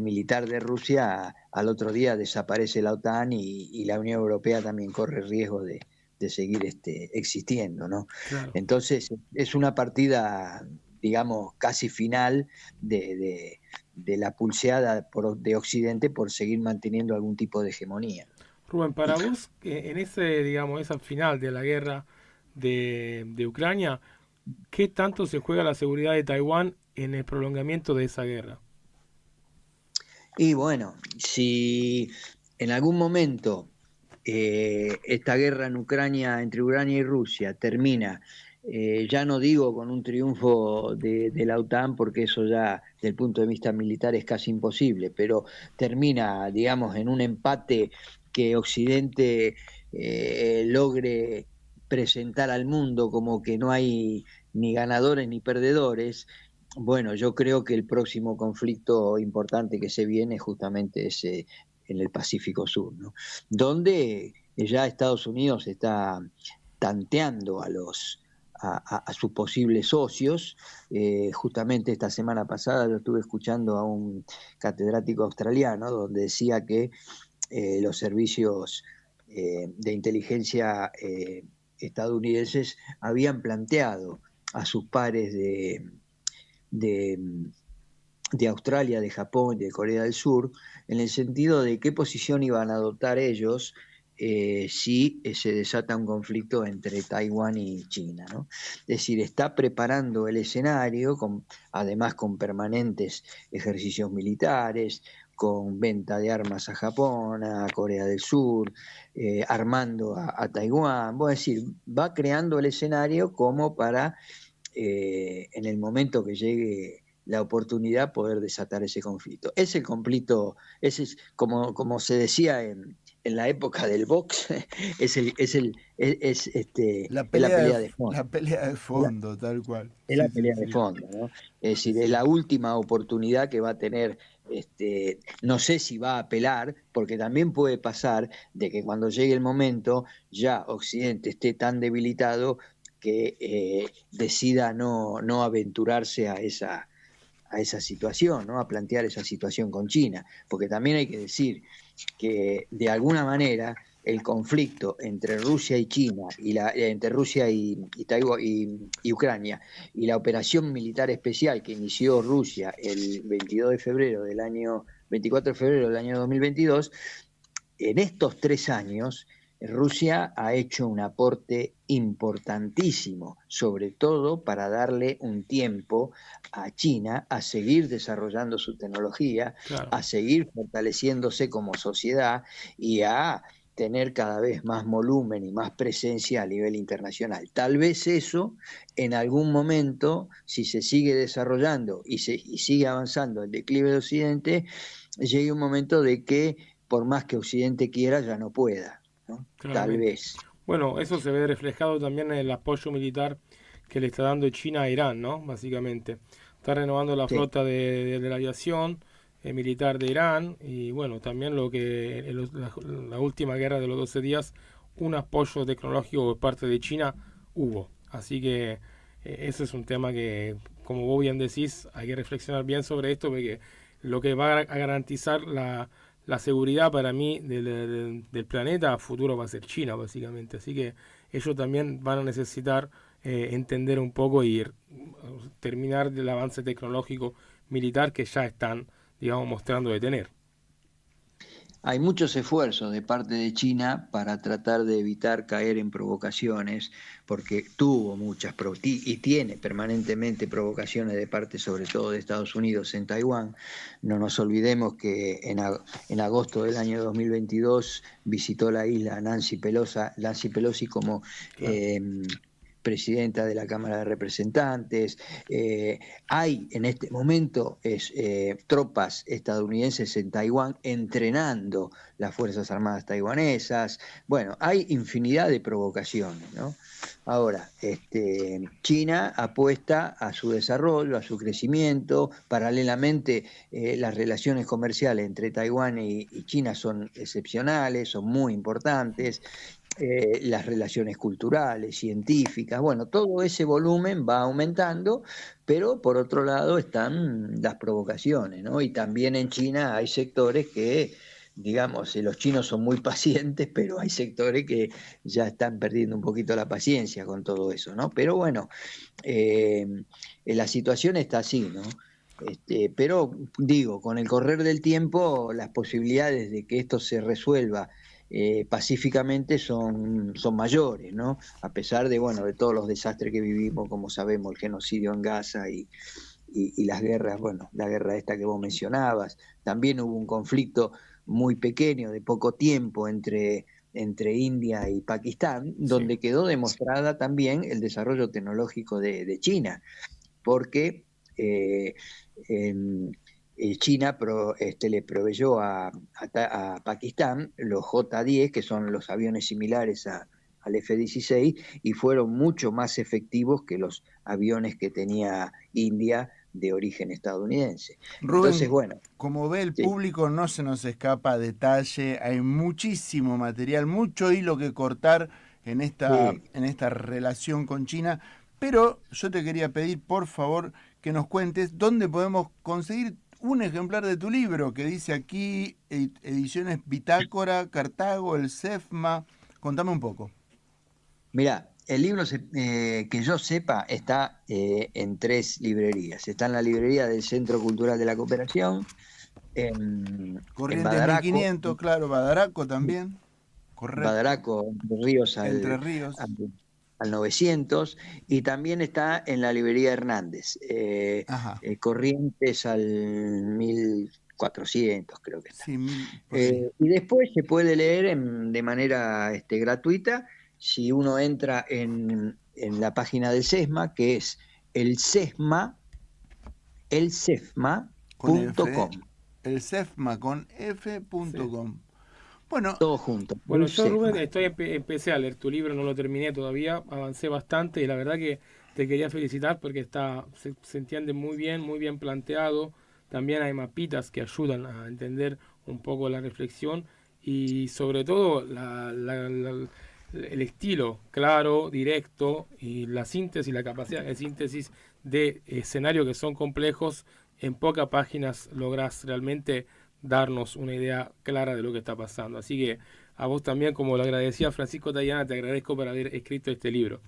militar de Rusia, al otro día desaparece la OTAN y la Unión Europea también corre riesgo de seguir existiendo, ¿no? Claro. Entonces es una partida, digamos, casi final de la pulseada de Occidente por seguir manteniendo algún tipo de hegemonía. Rubén, para vos, en esa final de la guerra de Ucrania, ¿qué tanto se juega la seguridad de Taiwán en el prolongamiento de esa guerra? Y bueno, si en algún momento esta guerra en Ucrania, entre Ucrania y Rusia, termina, ya no digo con un triunfo de la OTAN, porque eso ya desde el punto de vista militar es casi imposible, pero termina, digamos, en un empate que Occidente logre presentar al mundo como que no hay ni ganadores ni perdedores. Bueno, yo creo que el próximo conflicto importante que se viene justamente es en el Pacífico Sur, ¿no? Donde ya Estados Unidos está tanteando a sus posibles socios. Justamente esta semana pasada yo estuve escuchando a un catedrático australiano donde decía que los servicios de inteligencia estadounidenses habían planteado a sus pares de Australia, de Japón y de Corea del Sur, en el sentido de qué posición iban a adoptar ellos si se desata un conflicto entre Taiwán y China, ¿no? Es decir, está preparando el escenario, además con permanentes ejercicios militares, con venta de armas a Japón, a Corea del Sur, armando a Taiwán. Es decir, va creando el escenario como para, en el momento que llegue la oportunidad, poder desatar ese conflicto. Ese conflicto, ese es como se decía en la época del box, es la pelea de fondo. La pelea de fondo, tal cual. Es la pelea de fondo, ¿no? Es decir, es la última oportunidad que va a tener. No sé si va a apelar, porque también puede pasar de que cuando llegue el momento ya Occidente esté tan debilitado que decida no aventurarse a esa situación, ¿no? A plantear esa situación con China, porque también hay que decir que de alguna manera el conflicto entre Rusia y China entre Rusia y Taiwán y Ucrania, y la operación militar especial que inició Rusia el 24 de febrero del año 2022, en estos 3 años Rusia ha hecho un aporte importantísimo, sobre todo para darle un tiempo a China a seguir desarrollando su tecnología, claro, a seguir fortaleciéndose como sociedad y a tener cada vez más volumen y más presencia a nivel internacional. Tal vez eso, en algún momento, si se sigue desarrollando y sigue avanzando el declive de Occidente, llegue un momento de que, por más que Occidente quiera, ya no pueda, ¿no? Tal vez. Bueno, eso se ve reflejado también en el apoyo militar que le está dando China a Irán, ¿no? Básicamente. Está renovando la flota de la aviación militar de Irán, y bueno, también la última guerra de los 12 días, un apoyo tecnológico por parte de China hubo. Así que ese es un tema que, como vos bien decís, hay que reflexionar bien sobre esto, porque lo que va a garantizar la seguridad para mí del planeta a futuro va a ser China, básicamente. Así que ellos también van a necesitar entender un poco y terminar el avance tecnológico militar que ya están, digamos, mostrando de tener. Hay muchos esfuerzos de parte de China para tratar de evitar caer en provocaciones, porque tuvo muchas y tiene permanentemente provocaciones de parte sobre todo de Estados Unidos en Taiwán. No nos olvidemos que en agosto del año 2022 visitó la isla Nancy Pelosi como presidenta de la Cámara de Representantes. Hay en este momento tropas estadounidenses en Taiwán entrenando las Fuerzas Armadas taiwanesas. Bueno, hay infinidad de provocaciones, ¿no? Ahora, China apuesta a su desarrollo, a su crecimiento. Paralelamente, las relaciones comerciales entre Taiwán y China son excepcionales, son muy importantes. Las relaciones culturales, científicas, bueno, todo ese volumen va aumentando, pero por otro lado están las provocaciones, ¿no? Y también en China hay sectores que, digamos, los chinos son muy pacientes, pero hay sectores que ya están perdiendo un poquito la paciencia con todo eso, ¿no? Pero bueno, la situación está así, ¿no? Pero digo, con el correr del tiempo, las posibilidades de que esto se resuelva pacíficamente son mayores, ¿no? A pesar de, bueno, de todos los desastres que vivimos, como sabemos, el genocidio en Gaza y las guerras, bueno, la guerra esta que vos mencionabas. También hubo un conflicto muy pequeño, de poco tiempo, entre India y Pakistán, donde quedó demostrada también el desarrollo tecnológico de China, porque China le proveyó a Pakistán los J-10, que son los aviones similares al F-16, y fueron mucho más efectivos que los aviones que tenía India de origen estadounidense. Rubén, entonces, bueno, como ve el público, no se nos escapa detalle, hay muchísimo material, mucho hilo que cortar en esta relación con China, pero yo te quería pedir, por favor, que nos cuentes dónde podemos conseguir un ejemplar de tu libro, que dice aquí Ediciones Bitácora, Cartago, el CEFMA. Contame un poco. Mirá, el libro, que yo sepa, está en 3 librerías. Está en la librería del Centro Cultural de la Cooperación, en Corrientes Badaraco, 1500, claro, Badaraco también. Correcto. Badaraco, Entre Ríos al 900, y también está en la librería Hernández, Corrientes al 1400, creo que está. Sí, y después se puede leer de manera com si uno entra en la página del CEFMA, que es el cefma.com. El CEFMA con f.com. Bueno, todo junto. Bueno, yo, Rubén, empecé a leer tu libro, no lo terminé todavía, avancé bastante y la verdad que te quería felicitar porque se entiende muy bien planteado. También hay mapitas que ayudan a entender un poco la reflexión y sobre todo el estilo claro, directo y la síntesis, la capacidad de síntesis de escenarios que son complejos. En pocas páginas lográs realmente darnos una idea clara de lo que está pasando. Así que a vos también, como lo agradecía Francisco Tayana, te agradezco por haber escrito este libro.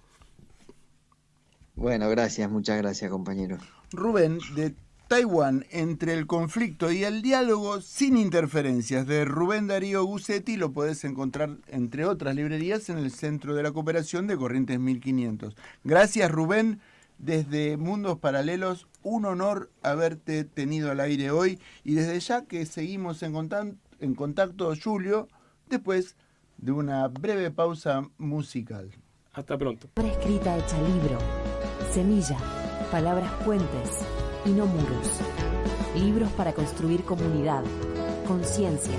Bueno, gracias, muchas gracias, compañero. Rubén, de Taiwán, entre el conflicto y el diálogo sin interferencias, de Rubén Darío Guzzetti, lo podés encontrar, entre otras librerías, en el Centro de la Cooperación de Corrientes 1500. Gracias, Rubén. Desde Mundos Paralelos, un honor haberte tenido al aire hoy, y desde ya que seguimos en contacto, Julio, después de una breve pausa musical. Hasta pronto. Palabra escrita hecha libro, semilla, palabras puentes y no muros. Libros para construir comunidad, conciencia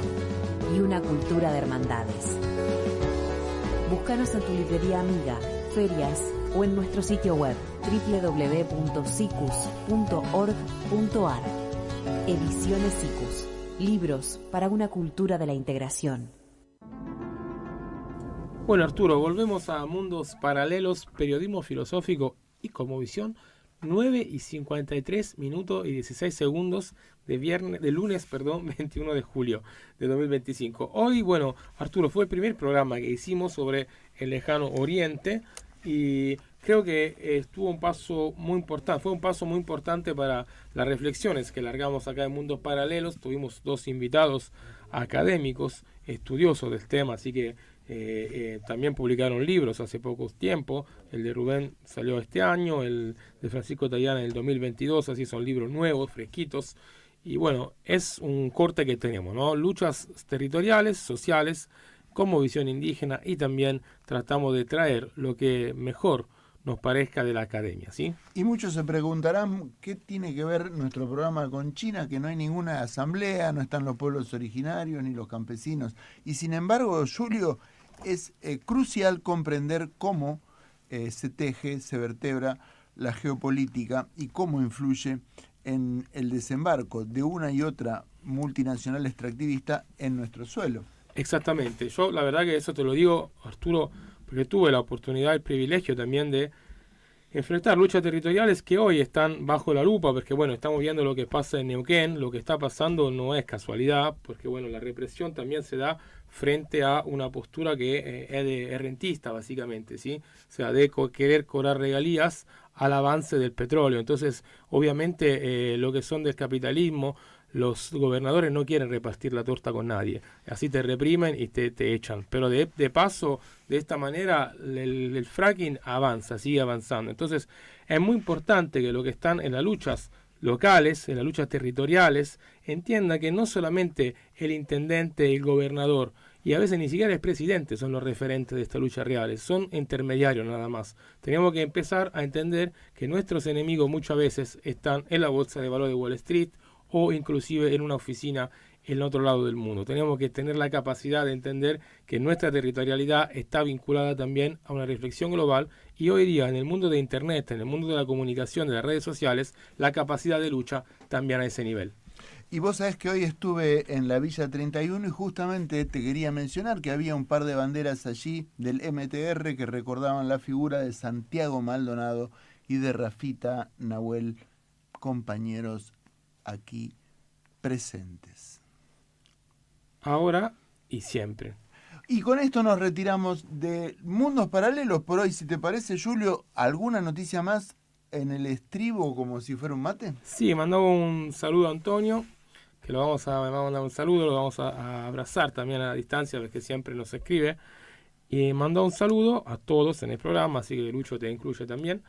y una cultura de hermandades. Búscanos en tu librería amiga, ferias o en nuestro sitio web www.cicus.org.ar. Ediciones Cicus. Libros para una cultura de la integración. Bueno, Arturo, volvemos a Mundos Paralelos, periodismo filosófico y cosmovisión. 9:53 minutos y 16 segundos de lunes 21 de julio de 2025. Hoy, bueno, Arturo, fue el primer programa que hicimos sobre el lejano oriente y creo que fue un paso muy importante para las reflexiones que largamos acá en Mundos Paralelos. Tuvimos 2 invitados académicos, estudiosos del tema, así que también publicaron libros hace poco tiempo. El de Rubén salió este año, el de Francisco Tayana en el 2022, así son libros nuevos, fresquitos. Y bueno, es un corte que tenemos, ¿no? Luchas territoriales, sociales, como visión indígena, y también tratamos de traer lo que mejor nos parezca de la academia, ¿sí? Y muchos se preguntarán qué tiene que ver nuestro programa con China, que no hay ninguna asamblea, no están los pueblos originarios ni los campesinos. Y sin embargo, Julio, es crucial comprender cómo se teje, se vertebra la geopolítica y cómo influye en el desembarco de una y otra multinacional extractivista en nuestro suelo. Exactamente. Yo la verdad que eso te lo digo, Arturo, porque tuve la oportunidad, el privilegio también de enfrentar luchas territoriales que hoy están bajo la lupa, porque bueno, estamos viendo lo que pasa en Neuquén, lo que está pasando no es casualidad, porque bueno, la represión también se da frente a una postura que es rentista básicamente, ¿sí? O sea, de querer cobrar regalías al avance del petróleo. Entonces, obviamente, lo que son del capitalismo, los gobernadores no quieren repartir la torta con nadie. Así te reprimen y te echan. Pero de paso, de esta manera, el fracking avanza, sigue avanzando. Entonces, es muy importante que los que están en las luchas locales, en las luchas territoriales, entienda que no solamente el intendente, el gobernador, y a veces ni siquiera el presidente son los referentes de estas luchas reales, son intermediarios nada más. Tenemos que empezar a entender que nuestros enemigos muchas veces están en la bolsa de valores de Wall Street o inclusive en una oficina en el otro lado del mundo. Tenemos que tener la capacidad de entender que nuestra territorialidad está vinculada también a una reflexión global y hoy día en el mundo de Internet, en el mundo de la comunicación, de las redes sociales, la capacidad de lucha también a ese nivel. Y vos sabés que hoy estuve en la Villa 31 y justamente te quería mencionar que había un par de banderas allí del MTR que recordaban la figura de Santiago Maldonado y de Rafita Nahuel, compañeros aquí presentes. Ahora y siempre. Y con esto nos retiramos de Mundos Paralelos por hoy. Si te parece, Julio, ¿alguna noticia más en el estribo como si fuera un mate? Sí, mandaba un saludo a Antonio, que me va a mandar un saludo, lo vamos a abrazar también a la distancia, porque siempre nos escribe. Y mandó un saludo a todos en el programa, así que Lucho te incluye también.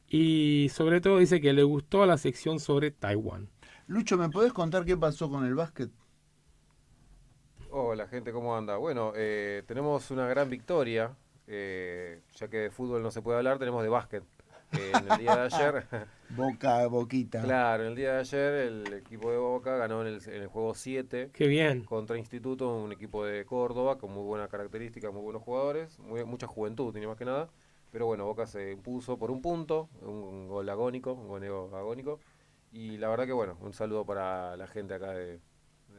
Y sobre todo dice que le gustó la sección sobre Taiwán. Lucho, ¿me podés contar qué pasó con el básquet? Hola gente, ¿cómo anda? Bueno, tenemos una gran victoria, ya que de fútbol no se puede hablar, tenemos de básquet. En el día de ayer... Boquita. Claro, en el día de ayer el equipo de Boca ganó en el juego 7. ¡Qué bien! Contra Instituto, un equipo de Córdoba con muy buenas características, muy buenos jugadores, mucha juventud, tiene más que nada. Pero bueno, Boca se impuso por un punto, un gol agónico, un goleo agónico. Y la verdad que bueno, un saludo para la gente acá de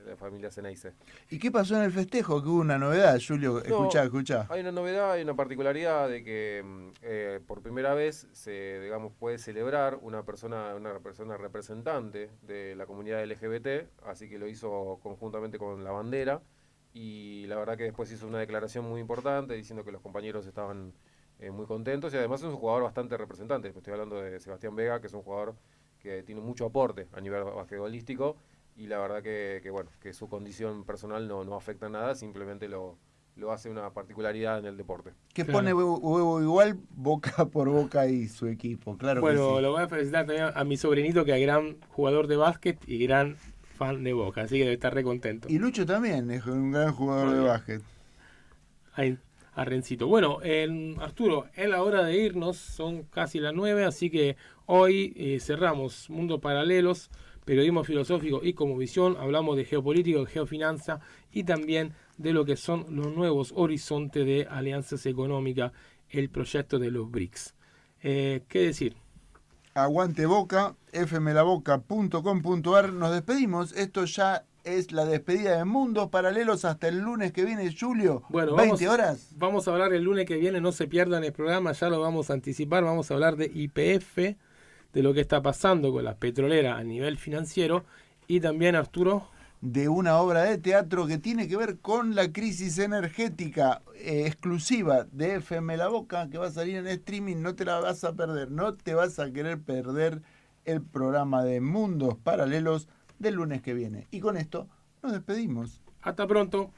la familia Ceneice. ¿Y qué pasó en el festejo? Que hubo una novedad, Julio. Escuchá. Hay una novedad, hay una particularidad de que por primera vez se, digamos, puede celebrar una persona representante de la comunidad LGBT, así que lo hizo conjuntamente con la bandera. Y la verdad que después hizo una declaración muy importante diciendo que los compañeros estaban muy contentos y además es un jugador bastante representante. Estoy hablando de Sebastián Vega, que es un jugador que tiene mucho aporte a nivel basquetbolístico. Y la verdad que bueno, que su condición personal no afecta nada, simplemente lo hace una particularidad en el deporte. Que claro. Pone huevo igual Boca por Boca y su equipo, claro. Bueno, que sí. Lo voy a felicitar también a mi sobrinito, que es gran jugador de básquet y gran fan de Boca, así que debe estar re contento. Y Lucho también es un gran jugador de básquet. Ahí, a Rencito. Bueno, Arturo, es la hora de irnos, son casi las 9, así que hoy cerramos Mundos Paralelos, periodismo filosófico y cosmovisión. Hablamos de geopolítica, geofinanza y también de lo que son los nuevos horizontes de alianzas económicas, el proyecto de los BRICS. ¿Qué decir? Aguante Boca, fmlaboca.com.ar. Nos despedimos. Esto ya es la despedida de Mundos Paralelos hasta el lunes que viene, Julio. Bueno, 20 horas. Vamos a hablar el lunes que viene, no se pierdan el programa, ya lo vamos a anticipar. Vamos a hablar de YPF, de lo que está pasando con las petroleras a nivel financiero y también, Arturo, de una obra de teatro que tiene que ver con la crisis energética exclusiva de FM La Boca, que va a salir en streaming. No te la vas a perder, no te vas a querer perder el programa de Mundos Paralelos del lunes que viene. Y con esto nos despedimos. Hasta pronto.